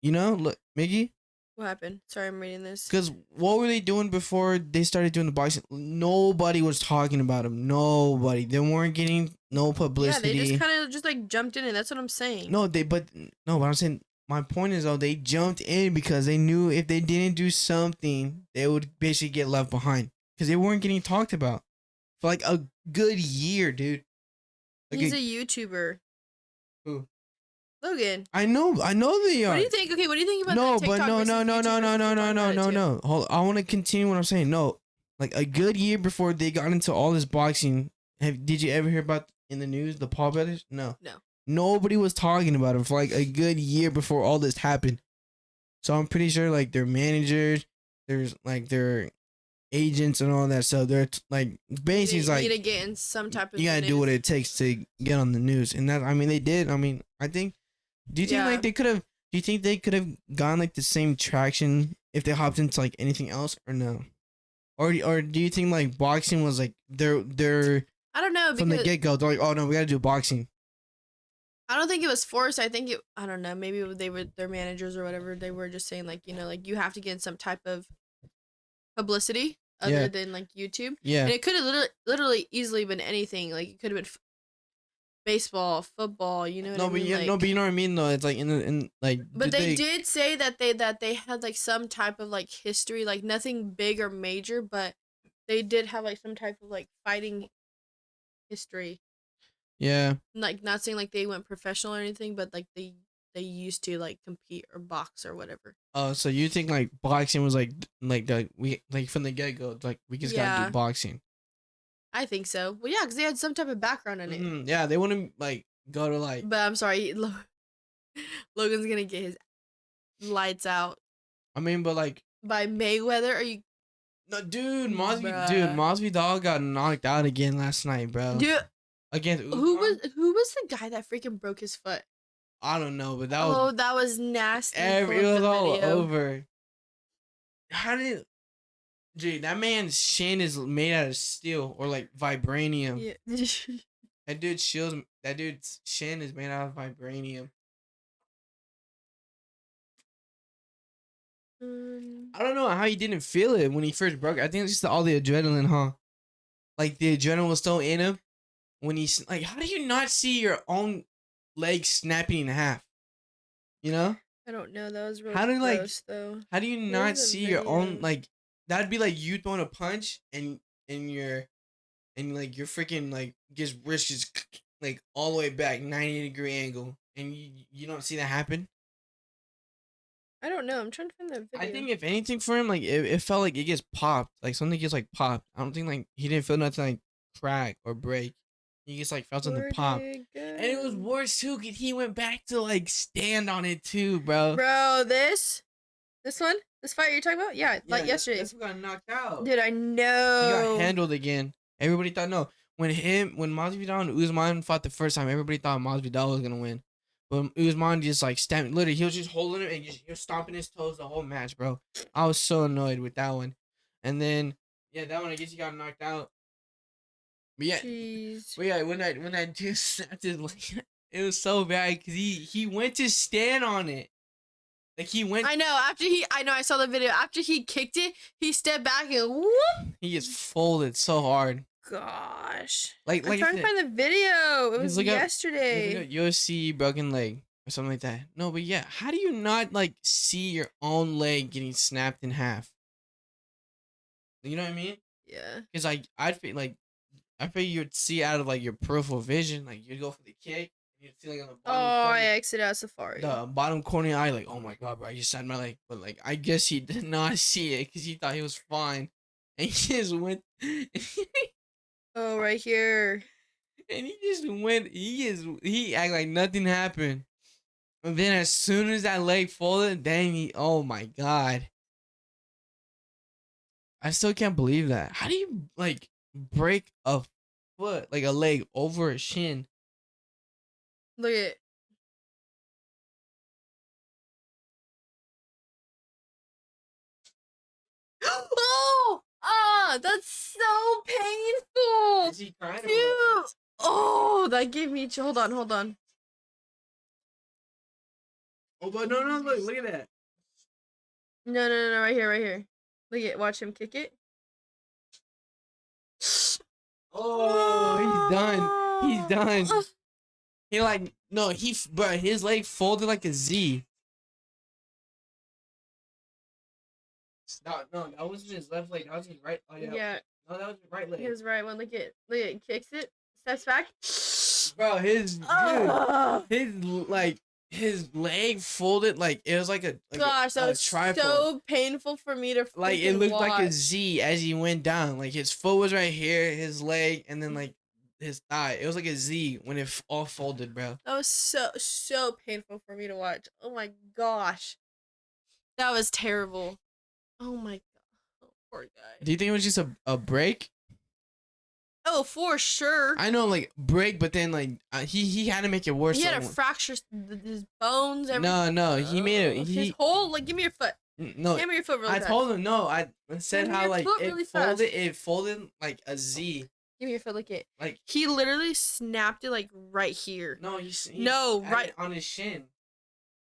You know, look, Mickey. What happened? Sorry, I'm reading this. Because what were they doing before they started doing the boxing? Nobody was talking about him. Nobody. They weren't getting no publicity. Yeah, they just kind of just like jumped in, and that's what I'm saying. But I'm saying my point is though they jumped in because they knew if they didn't do something, they would basically get left behind because they weren't getting talked about for like a good year, dude. Like He's a YouTuber. Who? Logan. I know they are. What do you think? Okay, what do you think about no, that TikTok but no. Hold, I want to continue what I'm saying. No, like a good year before they got into all this boxing. Did you ever hear about in the news the Paul brothers? No. Nobody was talking about them for like a good year before all this happened. So I'm pretty sure like their managers, there's like their agents and all that stuff. They're like basically it's like you need to get in some type of. You gotta do what it takes to get on the news, and that they did. I think. Do you think like they could have? Do you think they could have gotten like the same traction if they hopped into like anything else or no? Or do you think like boxing was like they're I don't know from the get go they're like, oh no, we gotta do boxing. I don't think it was forced. I think I don't know. Maybe they were their managers or whatever. They were just saying like like you have to get some type of publicity other than like YouTube. Yeah, and it could have literally easily been anything. Like it could have been baseball, football. You know what I mean? But you know what I mean though. It's like in like. But they did say that they had like some type of like history, like nothing big or major, but they did have like some type of like fighting history. Yeah. Like not saying like they went professional or anything, but like they used to like compete or box or whatever. Oh, so you think like boxing was like we like from the get go like we just gotta do boxing? I think so. Well, yeah, because they had some type of background in it. Mm-hmm. Yeah, they wouldn't like go to like. But I'm sorry, Logan's gonna get his lights out. But like by Mayweather, are you? No, dude, Masvidal got knocked out again last night, bro. Dude, against who was the guy that freaking broke his foot? I don't know, but that was nasty. It was all over. How did? Dude, that man's shin is made out of steel or like vibranium. Yeah. that dude's shin is made out of vibranium. I don't know how he didn't feel it when he first broke it. I think it's just all the adrenaline, huh? Like the adrenaline was still in him. when he's like, how do you not see your own leg snapping in half? You know? I don't know. That was How really do like gross, though. how do you not Where's the see your own video? like that'd be like you throwing a punch and your and like your freaking like just wrist just like all the way back 90-degree angle and you don't see that happen. I don't know. I'm trying to find that I video. think if anything for him, like it felt like it gets popped, like something gets like popped. I don't think like he didn't feel nothing like crack or break. He just like felt something Where pop, did it and it was go? worse too because he went back to like stand on it too, bro. Bro, this one, this fight you're talking about, yeah, like yesterday. That's what got knocked out. Dude, I He got know. handled again. Everybody thought no. When Masvidal and Usman fought the first time, everybody thought Masvidal was gonna win. But Usman just like stamped. Literally, he was just holding him and he was stomping his toes the whole match, bro. I was so annoyed with that one. And then yeah, that one I guess he got knocked out. But yeah, Jeez. when that dude snapped his leg, it was so bad because he went to stand on it. Like he went. I know. I saw the video. After he kicked it, he stepped back and whoop. He just folded so hard. Gosh. Like I'm trying to find the video. It was look up yesterday. UFC broken leg or something like that. No, but yeah, how do you not like see your own leg getting snapped in half? You know what I mean? Yeah. Because like I feel you'd see out of like your peripheral vision, like you'd go for the kick, and you'd see like on the Oh, bottom corner, I exited out Safari. the bottom corner of your eye, like oh my god, bro, I just snapped my leg. But like I guess he did not see it because he thought he was fine, and he just went. Oh, right here. And he just went. He act like nothing happened. And then as soon as that leg folded, dang, oh my god. I still can't believe that. How do you like break a foot, like a leg over a shin? Look at. Oh! Ah, that's so painful. Is he crying? Dude. Oh, that gave me. Hold on, hold on. Oh, but no, look at that. No, right here, right here. Look at. Watch him kick it. Oh, he's done. He's done. He like no, but his leg folded like a Z. No, that wasn't his left leg. That was his right. Oh yeah. Yeah. No, that was his right leg. His right one. Look at. Kicks it. Steps back. Bro, Ah. his like his leg folded like it was like a Gosh, that was tripod. so painful for me to Like it looked watch. like a Z as he went down. Like his foot was right here, his leg, and then like his thigh. It was like a Z when it all folded, bro. That was so painful for me to watch. Oh my gosh, that was terrible. Oh my god, oh, poor guy. Do you think it was just a break? Oh, for sure. I know, like break, but then like he had to make it worse. He had to fracture his bones. Everything. No, he made it. His whole like. Give me your foot. No, give me your foot really fast. I told him no. I said Give me how your like foot it really folded. fast. It folded like a Z. Give me your foot. Look at. Like he literally snapped it like right here. no, no, right on his shin.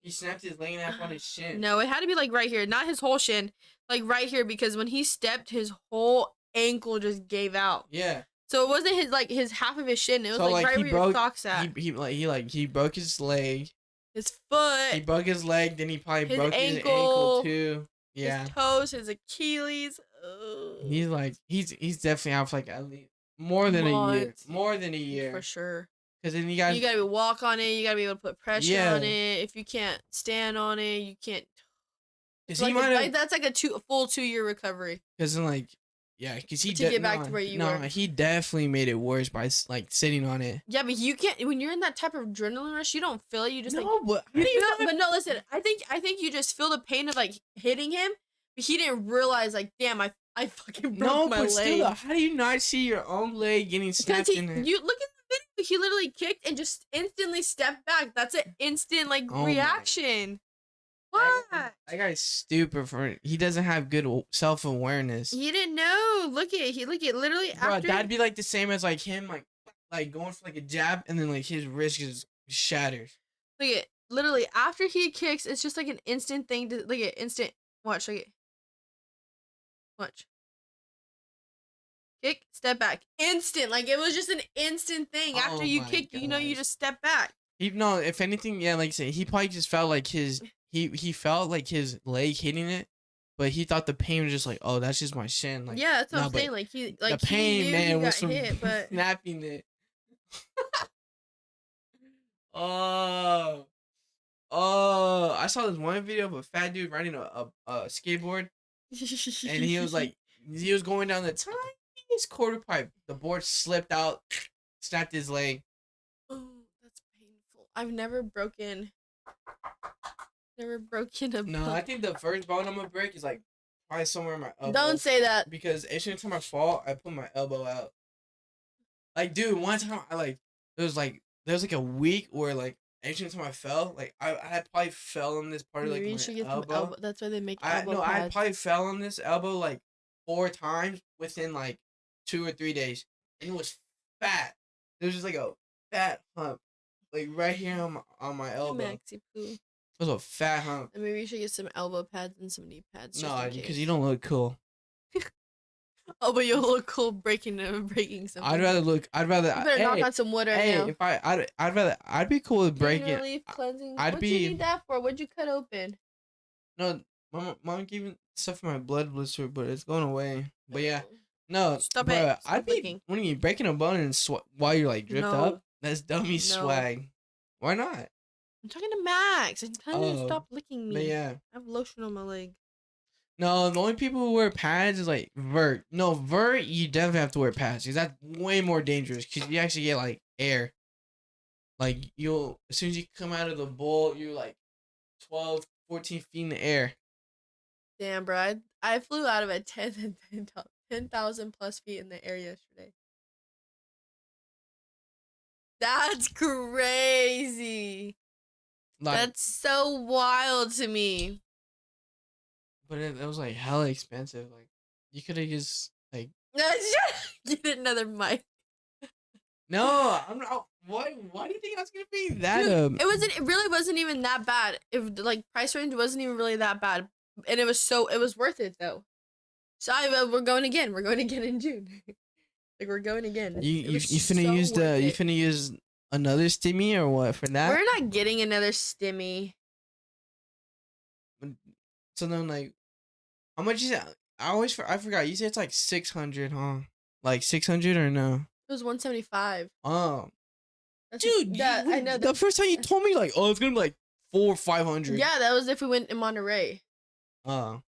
He snapped his leg in half on his shin. No, it had to be like right here, not his whole shin, like right here, because when he stepped, his whole ankle just gave out. Yeah. So it wasn't his half of his shin. It was so, like right where your socks at. He broke his leg. His foot. He broke his leg. Then he probably his broke ankle, his ankle too. Yeah. His toes, his Achilles. Ugh. He's like he's definitely out for like at least more than a year. More than a year. For sure. Because then you gotta walk on it. You gotta be able to put pressure on it. If you can't stand on it, you can't. It's like that's like a full 2-year recovery. Because then like. Yeah, because he to get back to where you were. He definitely made it worse by like sitting on it. Yeah, but you can't when you're in that type of adrenaline rush. You don't feel it. You just but no. Listen, I think you just feel the pain of like hitting him, but he didn't realize like, damn, I fucking broke my leg. Still, how do you not see your own leg getting snapped in it? You look at the video. He literally kicked and just instantly stepped back. That's an instant like reaction. What? That guy's stupid he doesn't have good self-awareness. He didn't know. Look at literally. Bro, that'd be like the same as like him like going for like a jab and then like his wrist just shatters. Look at literally after he kicks, it's just like an instant thing to look at instant. Watch, look at. Watch. kick, step back, instant. Like it was just an instant thing. After Oh you my kick, you gosh. just step back. No, if anything, yeah, like I said, he probably just felt like he felt like his leg hitting it, but he thought the pain was just like, oh, that's just my shin. Like, Yeah, that's what no, I'm but saying. Like the he pain, knew he man, got was from hit, but snapping it. Oh, I saw this one video of a fat dude riding a skateboard, and he was like, he was going down the tiniest quarter pipe. The board slipped out, snapped his leg. oh, that's painful. I've never broken a No, I bone. think the first bone I'm gonna break is like probably somewhere in my elbow. Don't say that. Because every time I fall, I put my elbow out. Like, dude, one time there was like a week where like every time I fell, like I had probably fell on this part of like Maybe you my should get some elbow. elbow. That's why they make I elbow no, I had pads. probably fell on this elbow like 4 times within like 2 or 3 days, and it was fat. There was just like a fat hump, like right here on my elbow. Maxi poo. It was a fat hump. And maybe you should get some elbow pads and some knee pads. Just No, in because case. you don't look cool. Oh, but you'll look cool breaking something. I'd rather. You better knock on some wood right now. If I'd be cool with Pain breaking. relief, cleansing. I'd What'd be you need that for? What'd you cut open? no. Mom gave me stuff for my blood blister, but it's going away. But yeah, Oh. no. Stop bruh, it. Stop I'd be licking. when you breaking a bone and while you're like dripped No. up. That's dummy No. swag. Why not? I'm talking to Max. I'm telling you to Oh, stop licking me. But yeah, I have lotion on my leg. no. The only people who wear pads is like Vert. No, Vert. You definitely have to wear pads because that's way more dangerous because you actually get like air. Like you'll as soon as you come out of the bowl, you're like 12, 14 feet in the air. Damn, bro. I flew out of a 10,000 plus feet in the air yesterday. That's crazy. Like, That's so wild to me. but it was like hella expensive. Like you could have just like Get another mic. no, I'm not. Why do you think I was gonna be that? Dude, it really wasn't even that bad. If like price range wasn't even really that bad, and it was worth it though. So we're going again. We're going again in June. Like we're going again. You finna use another stimmy or what for that? We're not getting another stimmy. So then like, how much is it? I forgot. You said it's like 600, huh? Like 600 or no? It was 175. Oh, That's dude, I know. The first time you told me like, oh, it's gonna be like 400 or 500. Yeah, that was if we went in Monterey. Oh.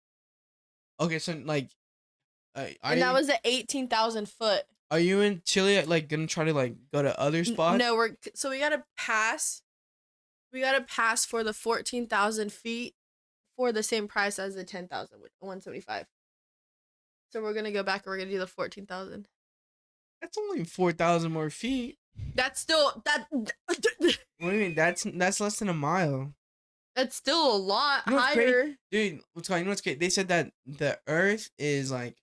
Okay, so like, And that was at 18,000 foot. Are you in Chile like gonna try to like go to other spots? No, we gotta pass. We gotta pass for the 14,000 feet for the same price as the 10,000, 175. So we're gonna go back and we're gonna do the 14,000. That's only 4,000 more feet. That's still What do you mean? That's less than a mile. That's still a lot You know what's higher. great? Dude, you know what's great? They said that the Earth is like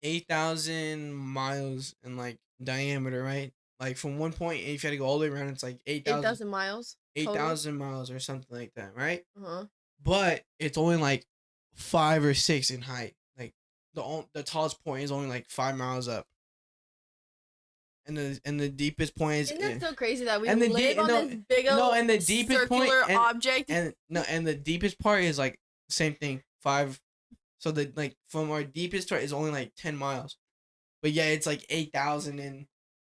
8,000 miles in like diameter, right? Like from one point, if you had to go all the way around, it's like 8,000 miles. 8,000 miles or something like that, right? Uh-huh. But it's only like 5 or 6 in height. Like the tallest point is only like 5 miles up. And the deepest point is Isn't that so crazy that we and live on this big old and the deepest circular point, object? And the deepest part is like same thing, 5. So the like from our deepest part is only like 10 miles. But yeah, it's like 8,000 in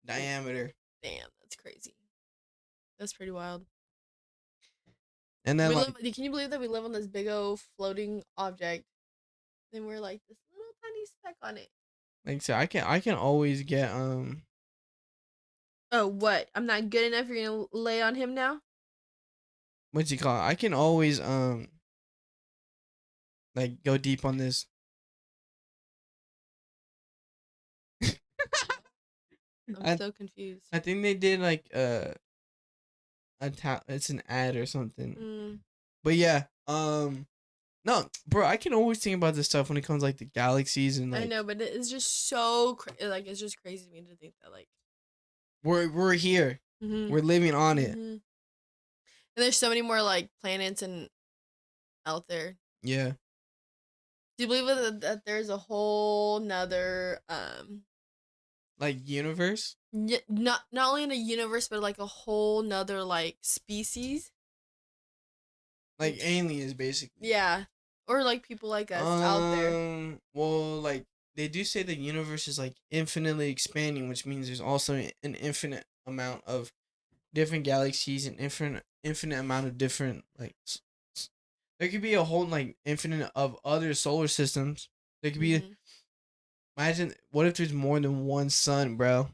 diameter. Damn, that's crazy. That's pretty wild. And then Can you believe that we live on this big old floating object? Then we're like this little tiny speck on it. like so I can always get Oh, what? I'm not good enough. You're gonna lay on him now? what's it called? I can always like go deep on this. I'm so confused. I think they did like it's an ad or something. But yeah, no, bro, I can always think about this stuff when it comes like the galaxies and like I know, but it's just so it's just crazy to me to think that like we're here, we're living on it. And there's so many more like planets and out there. Yeah. Do you believe that there's a whole nother Like universe? not only in a universe but like a whole nother like species? Like aliens, basically. Yeah. Or like people like us out there. Well, like they do say the universe is like infinitely expanding, which means there's also an infinite amount of different galaxies and infinite amount of different like there could be a whole like infinite of other solar systems. There could be Mhm. imagine what if there's more than one sun, bro?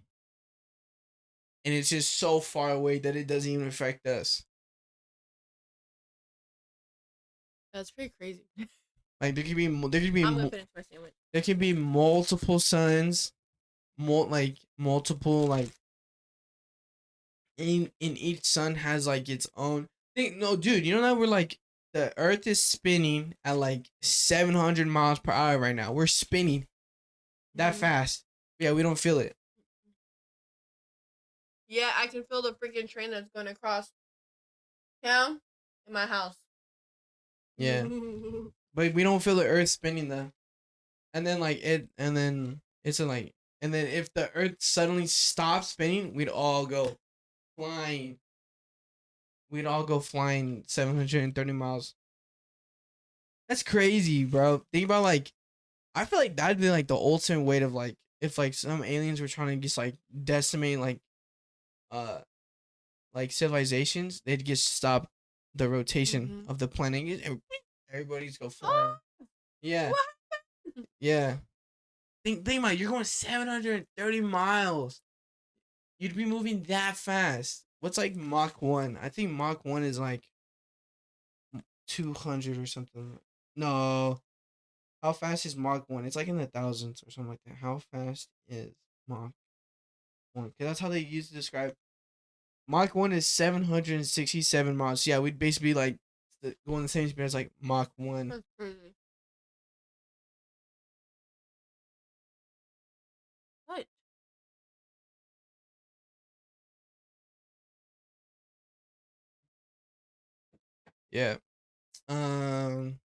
And it's just so far away that it doesn't even affect us. That's pretty crazy. Like I'm gonna finish my sandwich. there could be multiple suns, multiple like in each sun has like its own thing. No, dude, you know that we're like the Earth is spinning at like 700 miles per hour right now. We're spinning that Mhm. fast. Yeah, we don't feel it. Yeah, I can feel the freaking train that's going across town in my house. Yeah, but we don't feel the Earth spinning though. And then like it, and then it's a, like, and then if the Earth suddenly stops spinning, we'd all go flying. We'd all go flying 730 miles. That's crazy, bro. Think about like I feel like that'd be like the ultimate way of like if like some aliens were trying to just like decimate uh like civilizations, they'd just stop the rotation Mhm. of the planet. Everybody's go flying. Oh, Yeah, what? yeah. Think about it, you're going 730 miles. You'd be moving that fast. What's like Mach 1? I think Mach 1 is like 200 or something. No. How fast is Mach 1? It's like in the thousands or something like that. How fast is Mach 1? Because that's how they used to describe. Mach 1 is 767 miles. So yeah, we'd basically like going the same speed as like Mach 1. That's crazy. What? Yeah. Um.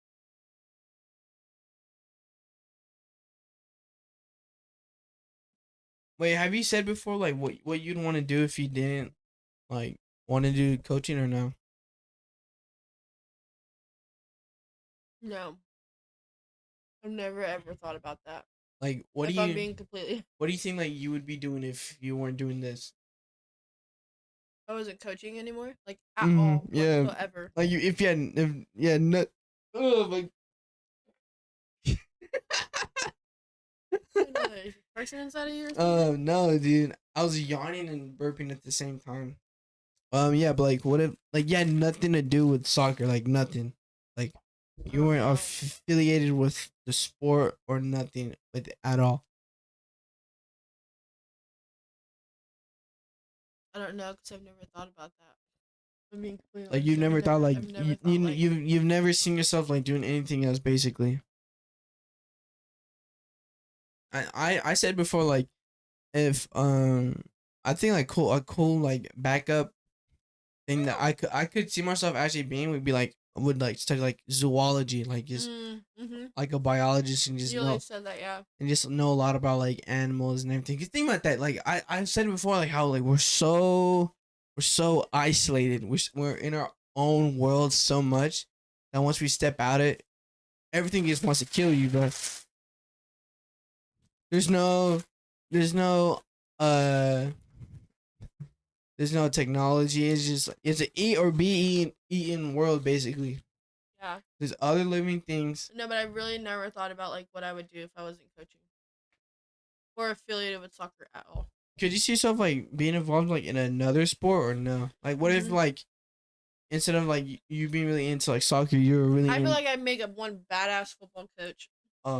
Wait, have you said before like what you'd want to do if you didn't like want to do coaching or no? No. I've never ever thought about that. Like If I'm being completely, what do you think like you would be doing if you weren't doing this? I wasn't coaching anymore, like at all Yeah. whatsoever. Like you if you had if yeah no. Oh my. I know there's a person inside of you or something. Oh no, dude. I was yawning and burping at the same time. Yeah, but like, what if like you had nothing to do with soccer, like nothing, like I you don't weren't know. affiliated with the sport or nothing with it at all. I don't know because I've never thought about that. I'm being completely Like honest. you've never thought like I've never thought like, you've never seen yourself like doing anything else. Basically, I said before like if I think like a cool like backup thing that I could see myself actually being would be like would like study like zoology, like just mm-hmm. like a biologist You always said that, yeah. and just know a lot about like animals and everything. Cause think about that, like I've said before, like how like we're so isolated. We're in our own world so much that once we step out it, everything just wants to kill you. But there's no there's no uh there's no technology. It's just it's a eat or be eaten world basically. Yeah. There's other living things. No, but I really never thought about like what I would do if I wasn't coaching or affiliated with soccer at all. Could you see yourself like being involved like in another sport or no? Like what if like instead of like you being really into like soccer, you were really I feel like I'd make up one badass football coach. I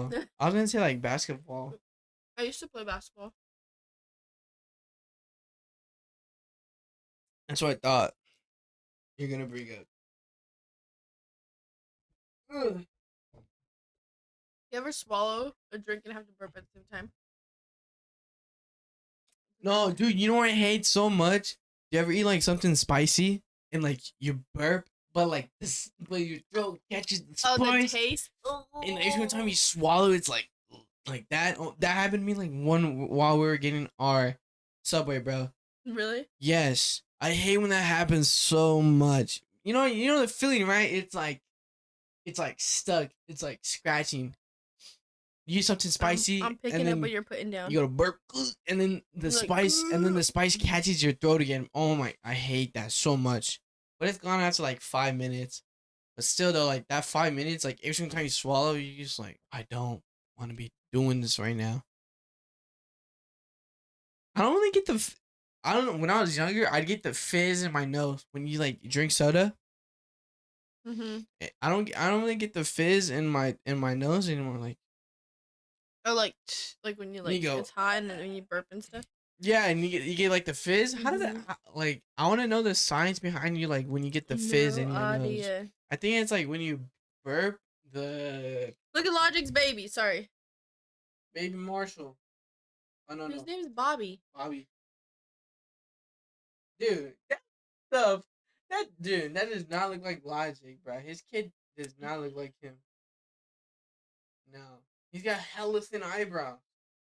was gonna say like basketball. I used to play basketball. That's what I thought you're gonna bring up. Ugh. You ever swallow a drink and have to burp at the same time? No, dude, you know what I hate so much? You ever eat like something spicy and like you burp, but like this, but your throat catches the Oh, the spice? taste. And every time you swallow, it's like that. Oh, that happened to me like one while we were getting our Subway, bro. Really? Yes, I hate when that happens so much. You know the feeling, right? It's like stuck. It's like scratching. You eat something spicy, I'm and picking up what then you're putting down. you go to burp, and then the You're like, spice, and then the spice catches your throat again. Oh my, I hate that so much. But it's gone after like 5 minutes. But still, though, like that 5 minutes, like every single time you swallow, you just like, I don't want to be doing this right now. I don't really get I don't know. When I was younger, I'd get the fizz in my nose when you like drink soda. Mm-hmm. I don't really get the fizz in my nose anymore. Like Or like when you you like go, it's hot and then when you burp and stuff. yeah, and you get like the fizz. How does that Mhm. like? I want to know the science behind you. Like when you get the fizz in No your nose. idea. I think it's like when you burp the Look at Logic's baby. Sorry. baby Marshall. Oh no His no name's Bobby. Bobby. Dude, that stuff. That dude, that does not look like Logic, bro. His kid does not look like him. No, he's got hella thin eyebrows.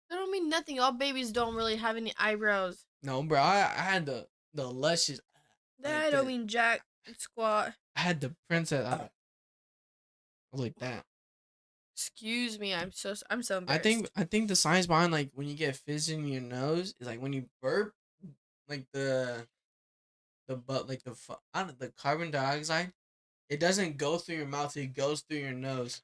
That don't mean nothing. All babies don't really have any eyebrows. No, bro. I had the luscious, like That don't mean jack squat. I had the princess. Like that. Excuse me. I'm so embarrassed. I think the science behind like when you get fizz in your nose is like when you burp, like I don't know, the carbon dioxide, it doesn't go through your mouth, it goes through your nose.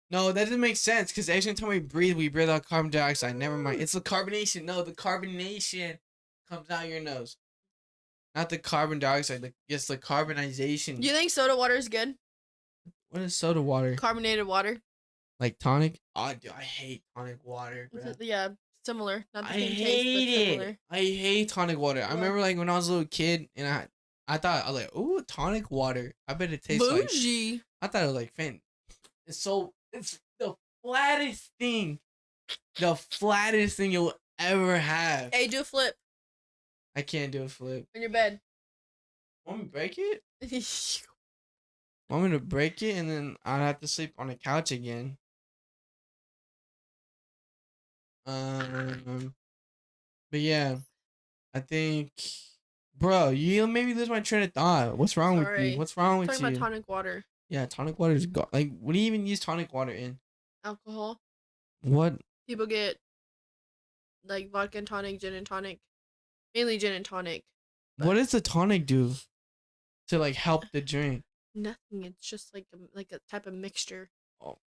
No, that doesn't make sense because every time we breathe out carbon dioxide. Never mind. It's the carbonation. No, the carbonation comes out your nose. Not the carbon dioxide. It's the carbonization. You think soda water is good? What is soda water? Carbonated water. Like tonic? Oh, dude, I hate tonic water, bro. Yeah, similar. Not the I same taste, but hate similar. it. I hate tonic water. I remember like when I was a little kid and I thought I was like, ooh, tonic water. I bet it tastes like. Bougie. I thought it was like fan. It's the flattest thing. The flattest thing you'll ever have. Hey, do a flip I can't do a flip. on your bed. Want me to break it? Want me to break it and then I'd have to sleep on the couch again. But yeah, I think, bro, you made me lose my train of thought. What's wrong with you? Sorry. What's wrong with Talking you? about tonic water. Yeah, tonic water is like, what do you even use tonic water in? Alcohol. What? People get like vodka and tonic, gin and tonic. Mainly gin and tonic. What does the tonic do to like help the drink? Nothing. It's just like a type of mixture. Oh.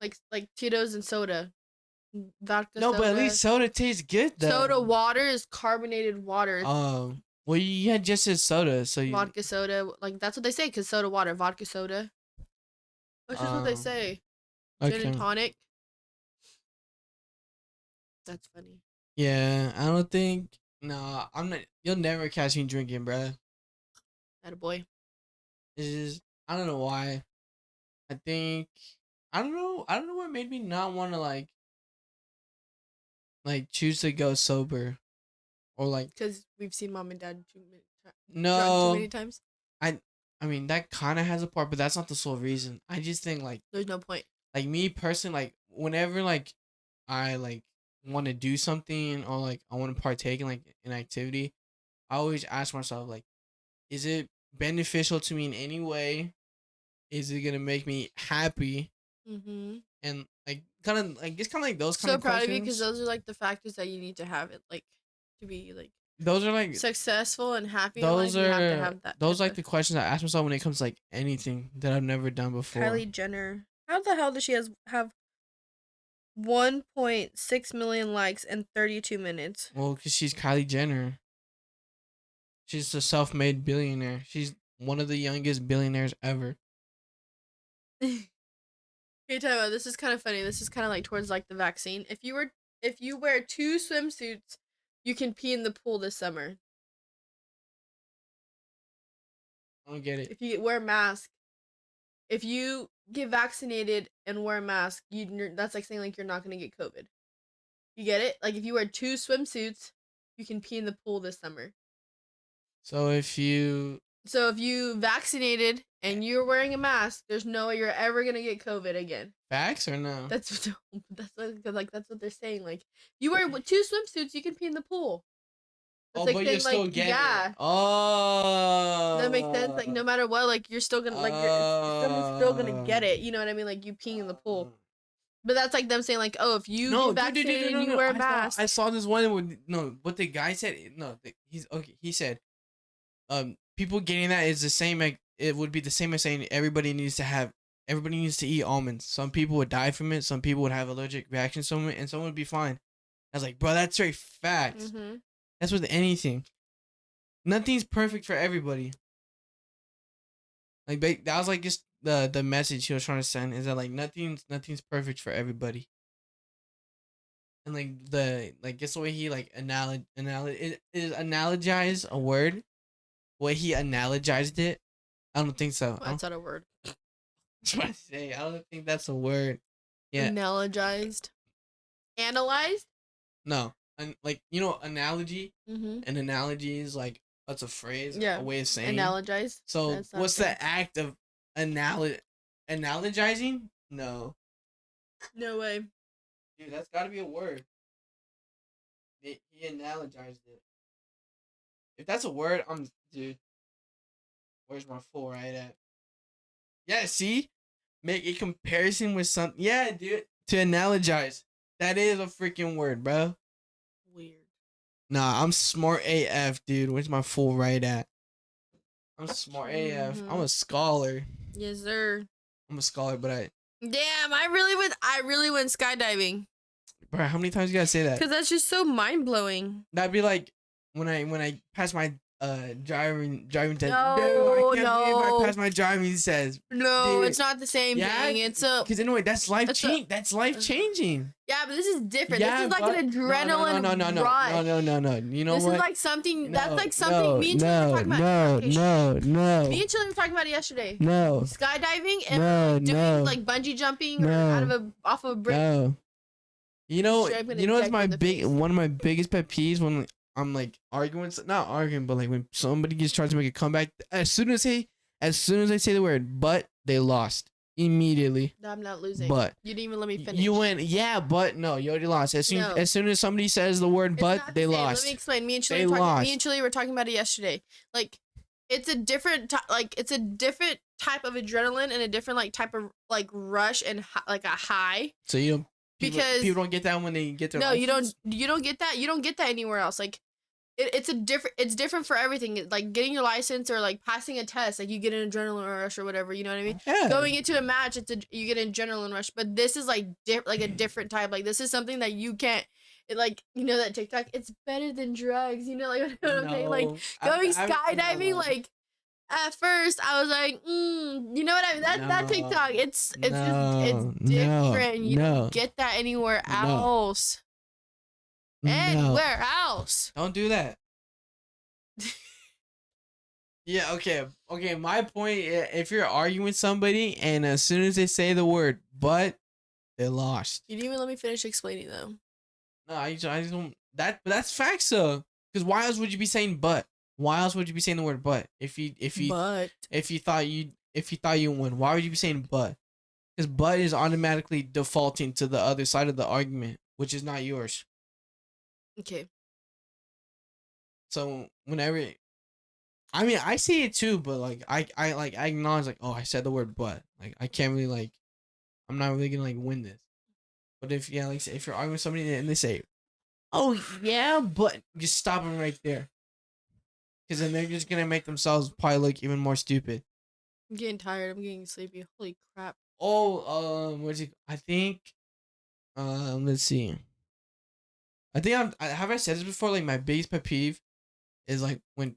Like Tito's and soda. Vodka No, soda. but at least soda tastes good though. Soda water is carbonated water. Well, you had just said soda, so you. Vodka soda. Like that's what they say, cause soda water, vodka soda. That's just what they say. Gin and tonic. That's funny. Yeah, I don't think. No, I'm not. You'll never catch me drinking, bruh. Attaboy. It's just I don't know why. I think I don't know. I don't know what made me not want to like choose to go sober, or like Cause we've seen mom and dad drunk no. too many times. I mean that kind of has a part, but that's not the sole reason. I just think like There's no point. like me personally, like whenever like I like want to do something or like I want to partake in like an activity, I always ask myself like, is it beneficial to me in any way? Is it gonna make me happy? Mm-hmm. And like kind of like it's kind of like those kind So of proud questions. of you because those are like the factors that you need to have it like to be like Those are like successful and happy. those in life, are you have to have that. those like the questions I ask myself when it comes to like anything that I've never done before. Kylie Jenner. How the hell does she have 1.6 million likes in 32 minutes? Well, because she's Kylie Jenner. She's a self-made billionaire. She's one of the youngest billionaires ever. Okay, tell you what, this is kind of funny. This is kind of like towards like the vaccine. If you wear 2 swimsuits, you can pee in the pool this summer. I don't get it. If you wear a mask, if you get vaccinated and wear a mask, that's like saying like you're not gonna get COVID. You get it? Like if you wear 2 swimsuits, you can pee in the pool this summer. So if you So if you vaccinated and you're wearing a mask, there's no way you're ever gonna get COVID again. Facts or no? That's that's what they're saying. Like you wear 2 swimsuits, you can pee in the pool. It's Oh, like but you're saying still like getting yeah, it. Oh. that makes sense. Like no matter what, like you're still gonna like someone's still gonna get it. You know what I mean? Like you peeing in the pool. But that's like them saying like, oh, if you No, get vaccinated and you no. wear a I mask, saw this one with no. What the guy said? No, he's okay. He said, people getting that is the same. Like it would be the same as saying everybody needs to eat almonds. Some people would die from it. Some people would have allergic reactions to it, and some would be fine. I was like, bro, that's straight facts. mm-hmm. That's with anything. Nothing's perfect for everybody. Like that was like just the message he was trying to send is that like nothing's perfect for everybody. And like guess the way he like analogize a word, way he analogized it. I don't think so. That's not a word. That's what I say. I don't think that's a word. Yeah. Analogized. Analyzed? No. And like analogy. Mm-hmm. An analogy is like that's a phrase, Yeah. a way of saying. Analogize. So what's the act of analogizing? No. No way. Dude, that's got to be a word. He analogized it. If that's a word, dude. Where's my full right at? Yeah, see, make a comparison with something. Yeah, dude, to analogize. That is a freaking word, bro. Weird. Nah, I'm smart AF, dude. Where's my full right at? I'm smart AF. I'm a scholar. Yes, sir. I'm a scholar, but Damn, I really went skydiving. Bro, how many times you gotta say that? Because that's just so mind blowing. That'd be like when I pass my driving test. No, dude, I can't believe I passed my driving test. No, dude. It's not the same thing. It's a because anyway, that's life changing. Yeah, but this is different. This is like an adrenaline rush. No. You know this what? This is like something that's like something me and Chili were talking about. Me and Chili were talking about it yesterday. No. Skydiving and doing like bungee jumping or off of a bridge. No. You know what's one of my biggest pet peeves when I'm like arguing, not arguing, but like when somebody gets trying to make a comeback, as soon as they say the word but, they lost immediately. No, I'm not losing. But you didn't even let me finish. You went, yeah, but no, you already lost. As soon as somebody says the word but, they lost. Let me explain. Me and Chili were talking about it yesterday. Like it's a different type of adrenaline and a different like type of like rush and like a high. So because people don't get that when they get their license? You don't get that. You don't get that anywhere else. Like it's different for everything. Like getting your license or like passing a test, like you get an adrenaline rush or whatever. You know what I mean? Yeah. Going into a match, you get an adrenaline rush. But this is like a different type. Like this is something that you can't. Like that TikTok. It's better than drugs. You know, like what I'm saying. Like going skydiving, like. At first, I was like, you know what I mean? That TikTok, it's different. You don't get that anywhere else. Anywhere else. Don't do that. Yeah, okay. My point, if you're arguing with somebody and as soon as they say the word but, they lost. You didn't even let me finish explaining though. No, I just don't. But that's facts though. Because why else would you be saying but? Why else would you be saying the word but? If you thought you won, why would you be saying but? Because but is automatically defaulting to the other side of the argument, which is not yours. Okay. So whenever, I mean, I see it too, but like I acknowledge like, oh, I said the word but. Like I can't really like, I'm not really gonna like win this. But if you're arguing with somebody and they say, oh yeah, but just stop them right there. Because then they're just going to make themselves probably look even more stupid. I'm getting tired. I'm getting sleepy. Holy crap. Oh, I think, let's see. Have I said this before? Like my biggest pet peeve is like when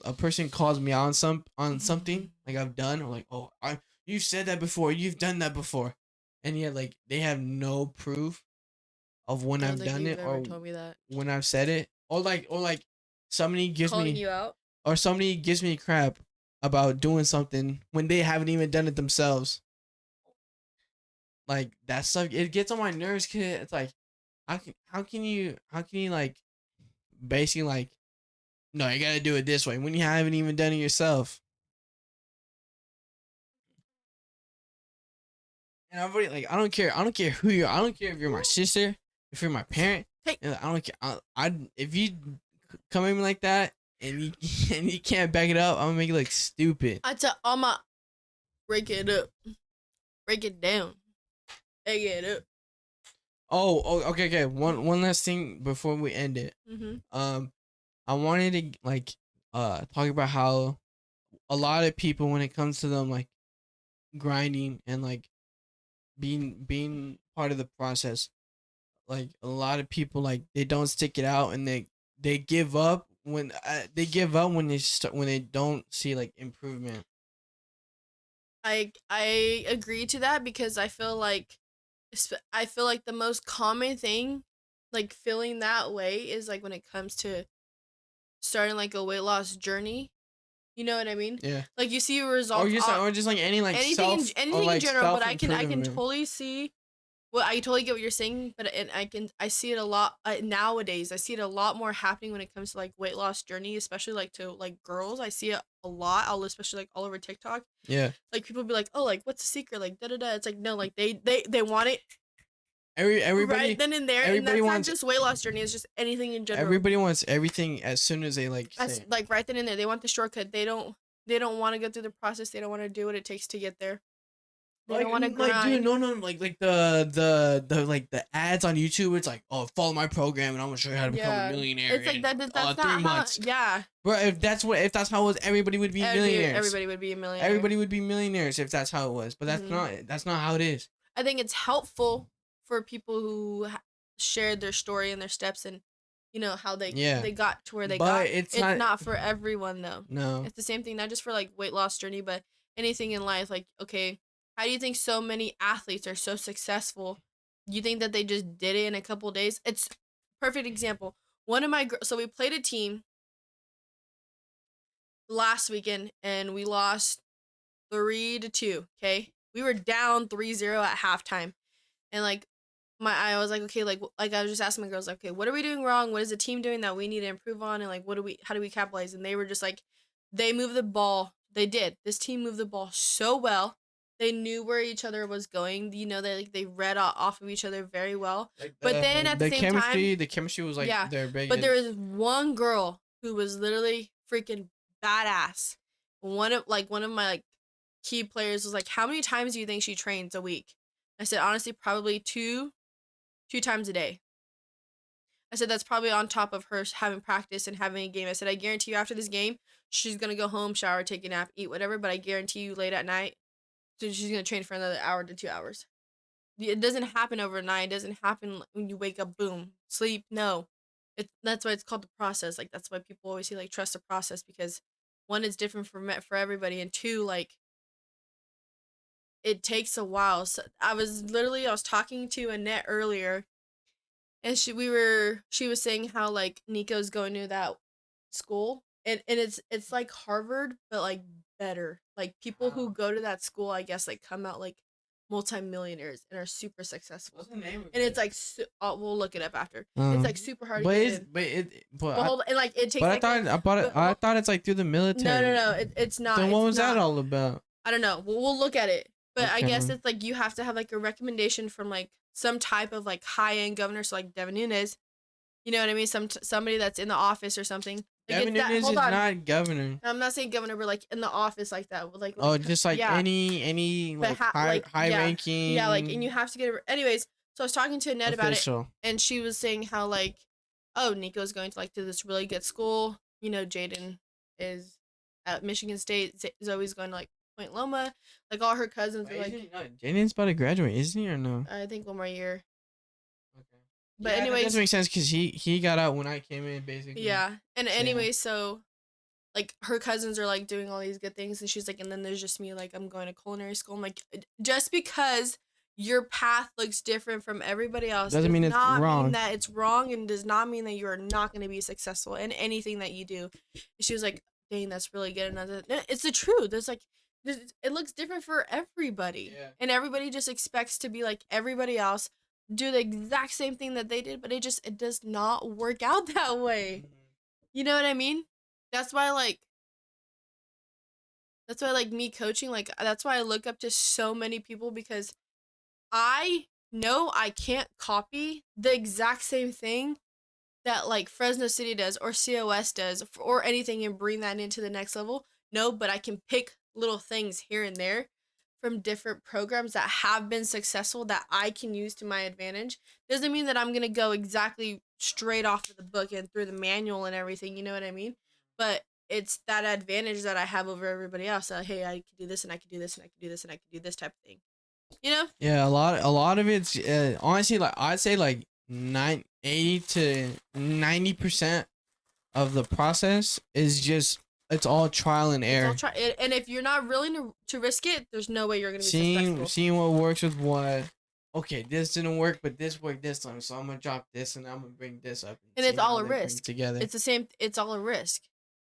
a person calls me out on something like I've done or like, oh, you've said that before. You've done that before. And yet like they have no proof of when I've done it or when I've said it or like somebody gives me crap about doing something when they haven't even done it themselves. Like that stuff, it gets on my nerves. Kid, it's like, how can you like basically like no, you gotta do it this way when you haven't even done it yourself. And I've already like, I don't care. I don't care who you are. I don't care if you're my sister, if you're my parent. Hey. I don't care. I if you come at me like that and you and you can't back it up, I'm gonna make you look stupid. I tell Alma, break it up, break it down, break it up. Oh, okay. One last thing before we end it. I wanted to like talk about how a lot of people, when it comes to them like grinding and like being part of the process, like a lot of people like they don't stick it out and they give up when when they don't see like improvement. I agree to that because I feel like the most common thing, like feeling that way, is like when it comes to starting like a weight loss journey. You know what I mean? Yeah. Like you see results, Or just like any like anything or, like, in general. But I can self-improvement. totally see. Well, I totally get what you're saying, but I see it a lot nowadays. I see it a lot more happening when it comes to like weight loss journey, especially like to like girls. I see it a lot, especially like all over TikTok. Yeah. Like people be like, oh, like what's the secret? Like da da da. It's like no, like they want it Everybody right then and there, and everybody that's wants not just weight loss journey. It's just anything in general. everybody wants everything as soon as they like say it. Like right then and there. They want the shortcut. They don't want to go through the process. They don't want to do what it takes to get there. They don't want to grind. Like, dude, no, like the like the ads on YouTube. It's like, oh, follow my program, and I'm gonna show you how to become a millionaire. It's like that's not 3 months. Yeah. Bro, if that's how it was, everybody would be millionaires. Everybody would be a millionaire. Everybody would be millionaires if that's how it was. But that's not how it is. I think it's helpful for people who shared their story and their steps and how they got to where they got. It's not for everyone though. No. It's the same thing, not just for like weight loss journey, but anything in life. Like, okay, how do you think so many athletes are so successful? You think that they just did it in a couple days? It's perfect example. One of my so we played a team last weekend and we lost 3-2. Okay, we were down 3-0 at halftime, and like I was like, okay, like I was just asking my girls, like, okay, what are we doing wrong? What is the team doing that we need to improve on? And like, how do we capitalize? And they were just like, they moved the ball. They did. This team moved the ball so well. They knew where each other was going. They read off of each other very well. Like but then at the same time, the chemistry was like their biggest. But there was one girl who was literally freaking badass. One of my like key players was like, how many times do you think she trains a week? I said, honestly, probably two times a day. I said, that's probably on top of her having practice and having a game. I said, I guarantee you after this game, she's going to go home, shower, take a nap, eat whatever. But I guarantee you late at night, she's going to train for another hour to 2 hours. It doesn't happen overnight. It doesn't happen when you wake up, boom, sleep. No. That's why it's called the process. Like, that's why people always say, like, trust the process. Because one, it's different for everybody. And two, like, it takes a while. So I was talking to Annette earlier, and she was saying how like Nico's going to that school, and it's like Harvard but like better. Like people who go to that school, I guess, like come out like multimillionaires and are super successful. What's the name of it? And it's like we'll look it up after. It's like super hard to get in. I thought it's like through the military. No, it's not. So what was that all about? I don't know. We'll look at it. But okay. I guess it's like you have to have like a recommendation from like some type of like high end governor, so like Devin Nunes, you know what I mean? Somebody that's in the office or something. Like Devin Nunes is not governor. I'm not saying governor, but like in the office like that. Like just like any like high ranking. Yeah, like and you have to get it. Anyways, so I was talking to Annette about it, and she was saying how like, oh, Nico's going to like to this really good school. You know, Jaden is at Michigan State. Zoe's going to like Point Loma, like all her cousins are like. Jaden's about to graduate, isn't he, or no? I think one more year. Okay. But anyways, that doesn't make sense because he got out when I came in, basically. Yeah, and anyway, so like her cousins are like doing all these good things, and she's like, and then there's just me, like I'm going to culinary school. I'm like, just because your path looks different from everybody else doesn't mean it's wrong. Mean that it's wrong, and does not mean that you are not going to be successful in anything that you do. And she was like, dang, that's really good. And I was like, no, it's the truth. There's like. It looks different for everybody, and everybody just expects to be like everybody else, do the exact same thing that they did, but it does not work out that way. You know what I mean? That's why like that's why like me coaching, like that's why I look up to so many people because I know I can't copy the exact same thing that like Fresno City does or COS does or anything and bring that into the next level. No, but I can pick little things here and there from different programs that have been successful that I can use to my advantage. Doesn't mean that I'm going to go exactly straight off of the book and through the manual and everything, you know what I mean? But it's that advantage that I have over everybody else. That, hey, I can do this and I can do this and I can do this and I can do this type of thing. You know? Yeah, a lot of it's honestly like I'd say like 80 to 90% of the process is just it's all trial and It's all error. and if you're not willing to risk it, there's no way you're gonna be Seeing successful. seeing what works with what. Okay, this didn't work, but this worked this time, so I'm gonna drop this and I'm gonna bring this up And see it's all how a they bring risk. together. It's the same. It's all a risk,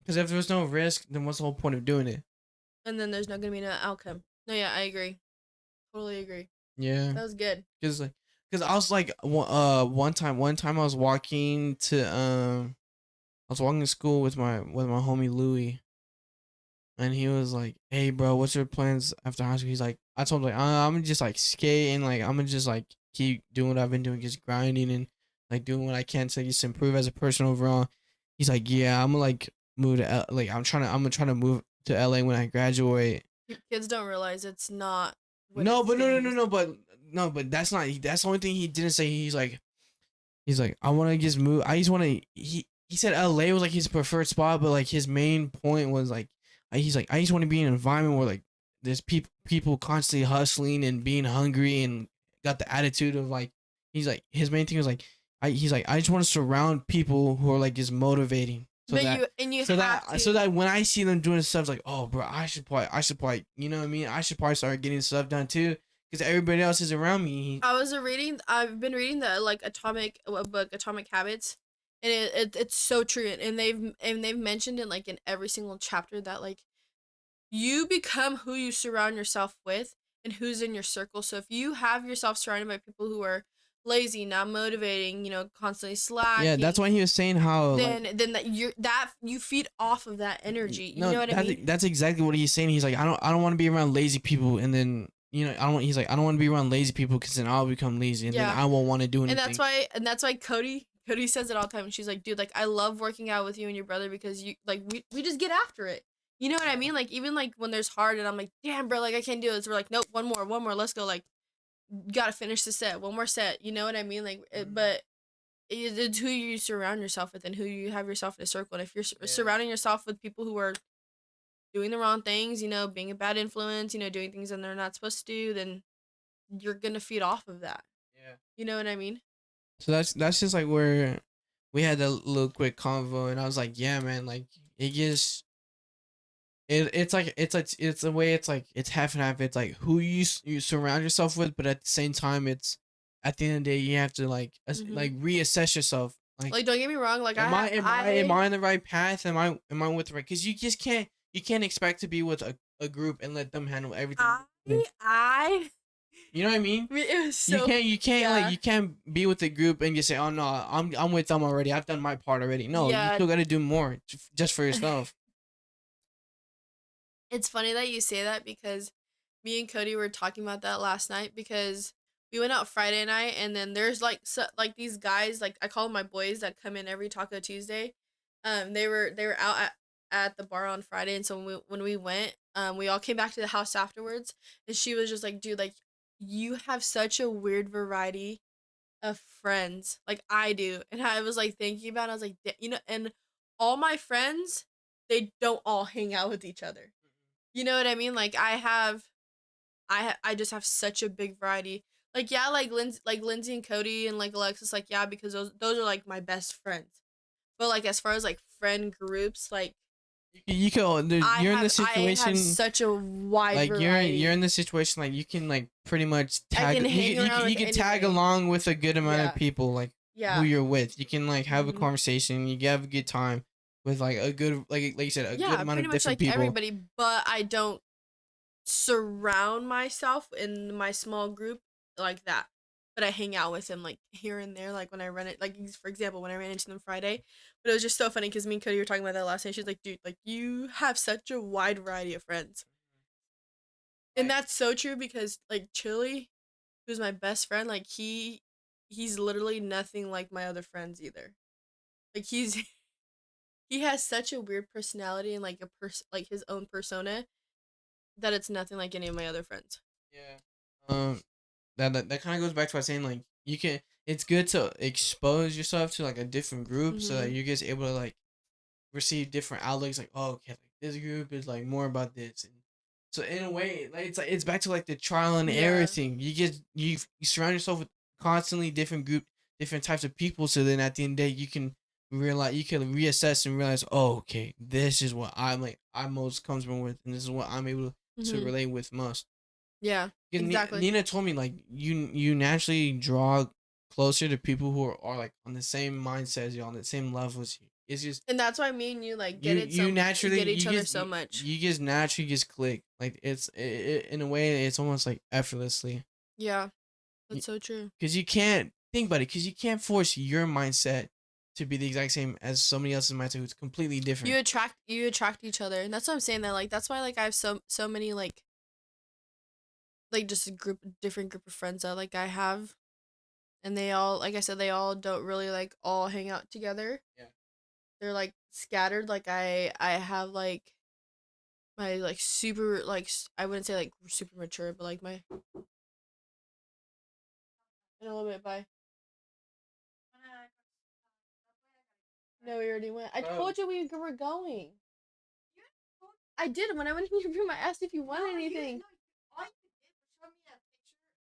Because if there's no risk, then what's the whole point of doing it? and then there's not gonna be no outcome. No, yeah, I agree. Totally agree. Yeah, That was good. because I was like one time I was walking to school with my homie Louis, and he was like, "Hey, bro, what's your plans after high school?" He's like, I told him like, I'm gonna just like skate and like I'm gonna just like keep doing what I've been doing, just grinding and like doing what I can to just improve as a person overall. He's like, yeah, I'm gonna like move to like I'm gonna try to move to LA when I graduate. Kids don't realize it's not what No, it but seems. but that's the only thing he didn't say. He's like, I want to just move. I just want to. He said LA was like his preferred spot, but like his main point was like, he's like, I just want to be in an environment where like there's people constantly hustling and being hungry and got the attitude of like, he's like his main thing was like, he's like I just want to surround people who are like just motivating. So But that you have to. so that when I see them doing stuff, it's like, oh, bro, I should probably, you know what I mean? I should probably start getting stuff done too, because everybody else is around me. I've been reading the like atomic book, Atomic Habits, and it's so true. And they've mentioned it like in every single chapter that like you become who you surround yourself with and who's in your circle. So if you have yourself surrounded by people who are lazy, not motivating, constantly Yeah, slacking, that's why he was saying how like then that you feed off of that energy. You no, know what I mean? that's exactly what he's saying. He's like, I don't want to be around lazy people, and then he's like, I don't want to be around lazy people because then I'll become lazy, and then Yeah. I won't want to do anything. And that's why Cody says it all the time. She's like, dude, like I love working out with you and your brother because you like we just get after it. You know what I mean? Like even like when there's hard and I'm like, damn, bro, like I can't do this. We're like, nope, one more, let's go. Like, gotta finish the set, one more set. You know what I mean? Like, but it's who you surround yourself with and who you have yourself in a circle. And if you're surrounding yourself with people who are doing the wrong things, being a bad influence, doing things that they're not supposed to do, then you're gonna feed off of that. Yeah. You know what I mean? So that's just like where we had a little quick convo, and I was like, yeah, man, like it just it's the way it's like it's half and half. It's like who you surround yourself with, but at the same time, it's at the end of the day you have to like like reassess yourself. Like, don't get me wrong. Like, Am I in the right path? Am I with the right? Because you can't expect to be with a group and let them handle everything. I You know what I mean? it was so You can't yeah. like you can't be with the group and just say, oh no, I'm with them already. I've done my part already. No, you Yeah. still got to do more just for yourself. It's funny that you say that because me and Cody were talking about that last night because we went out Friday night and then there's like these guys, like I call them my boys, that come in every Taco Tuesday. They were out at the bar on Friday, and so when we went, we all came back to the house afterwards, and she was just like, dude, like you have such a weird variety of friends, like I do. And I was like thinking about it, I was like, and all my friends, they don't all hang out with each other. You know what I mean? Like I just have such a big variety. Like yeah, like Lindsay and Cody and like Alexis, like yeah, because those are like my best friends. But like as far as like friend groups, like You can you're in the I situation have such a wide like variety. you're in the situation like you can like pretty much tag can hang around you with can tag anybody. along with a good amount Yeah. of people like Yeah. who you're with. You can like have a Mhm. conversation. You can have a good time with like a good like you said a good amount pretty of much different like people. everybody, but I don't surround myself in my small group like that. but I hang out with him like here and there, like when I run it, like for example, when I ran into them Friday. But it was just so funny because me and Cody were talking about that last night. She's like, dude, like you have such a wide variety of friends. And that's so true because like Chili, who's my best friend, like he's literally nothing like my other friends either. Like he has such a weird personality and like like his own persona that it's nothing like any of my other friends. Yeah. That kind of goes back to what I was saying. Like you can, it's good to expose yourself to like a different group so that you're just able to like receive different outlooks. Like, oh, okay, like this group is like more about this, and so in a way, like it's back to like the trial and error thing. You surround yourself with constantly different types of people. So then at the end of the day, you can reassess and realize, oh, okay, this is what I'm most comfortable with, and this is what I'm able to relate with most. Yeah, exactly. Nina told me like you naturally draw closer to people who are like on the same mindset as you, on the same level as you. It's just, and that's why me and you like get each other so much. You just naturally just click. Like in a way, it's almost like effortlessly. Yeah, that's so true. Because you can't think about it. Because you can't force your mindset to be the exact same as somebody else's mindset who's completely different. You attract each other, and that's what I'm saying. That like that's why like I have so many like just a different group of friends that like I have, and they all, like I said, they all don't really like all hang out together. Yeah, they're like scattered. Like I have like my like super like I wouldn't say like super mature, but like my in a little bit. Bye. No, we already went. I told you we were going. I did. When I went in your room, I asked if you wanted anything.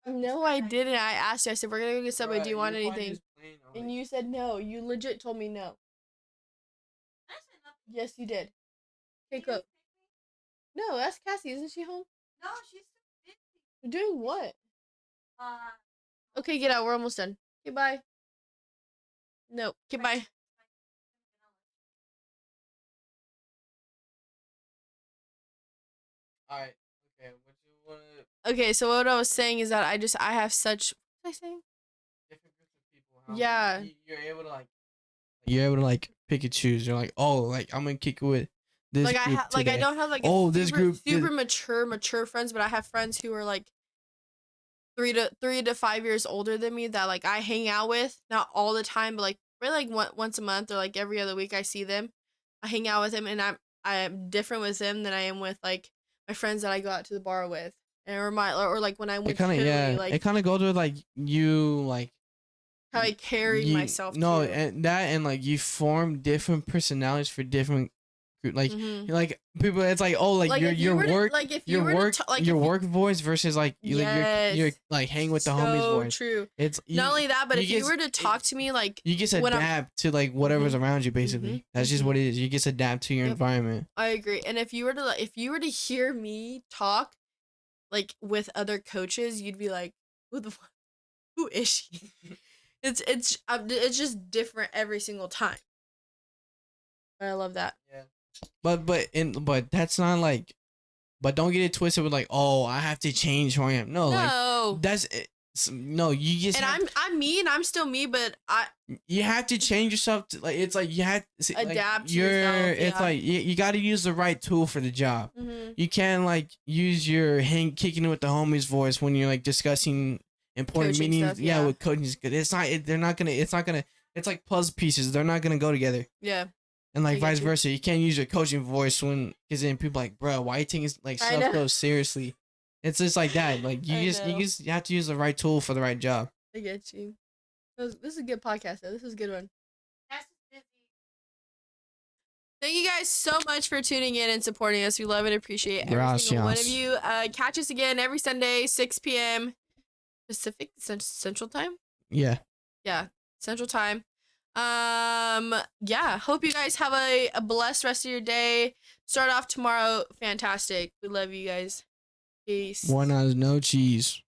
No, I didn't. I asked you. I said, we're going to go get Subway. Do you want anything? And you said no. You legit told me no. Yes, you did. Okay, go. No, that's Cassie. Isn't she home? No, she's busy. Doing what? Okay, get out. We're almost done. Okay, bye. No. Okay, bye. Alright. Okay, what you wanna... Okay, so what I was saying is that I have such... What was I saying? Different groups of people. Yeah. You're able to like pick and choose. You're like, oh, like I'm gonna kick it with this like group today. I don't have like this group super mature friends, but I have friends who are like 3 to 5 years older than me that like I hang out with, not all the time, but like really like once a month or like every other week I see them. I hang out with them, and I'm different with them than I am with like my friends that I go out to the bar with, or like when I went to Chile, like it kind of goes with like you like how I carry myself. No, too. and like you form different personalities for different group. Like like people, it's like, oh, like your work voice versus like you're like hang with the homies voice. True. It's not only that, but if you were to talk to me like you just adapt to like whatever's around you. Basically, that's just what it is. You just adapt to your environment. I agree. And if you were to hear me talk like with other coaches, you'd be like, who is she? It's just different every single time. But I love that. Yeah. But that's not like, but don't get it twisted with like, oh, I have to change who I am. No. Like that's it. No, you just. And I'm me, and I'm still me, but you have to change yourself. To, like it's like you have to adapt. Like, it's like you got to use the right tool for the job. You can't like use your kicking it with the homies voice when you're like discussing important coaching meetings. Stuff, with coaching. It's not. They're not gonna. It's not gonna. It's like puzzle pieces. They're not gonna go together. Yeah. And like vice versa, you can't use your coaching voice because then people like, bro, why you taking like stuff so seriously? It's just like that. Like you have to use the right tool for the right job. I get you. This is a good podcast though. This is a good one. Thank you guys so much for tuning in and supporting us. We love and appreciate every single one of you. Catch us again every Sunday, 6 p.m. Pacific Central Time. Yeah, Central Time. Hope you guys have a blessed rest of your day. Start off tomorrow fantastic. We love you guys. Peace. Buenas noches.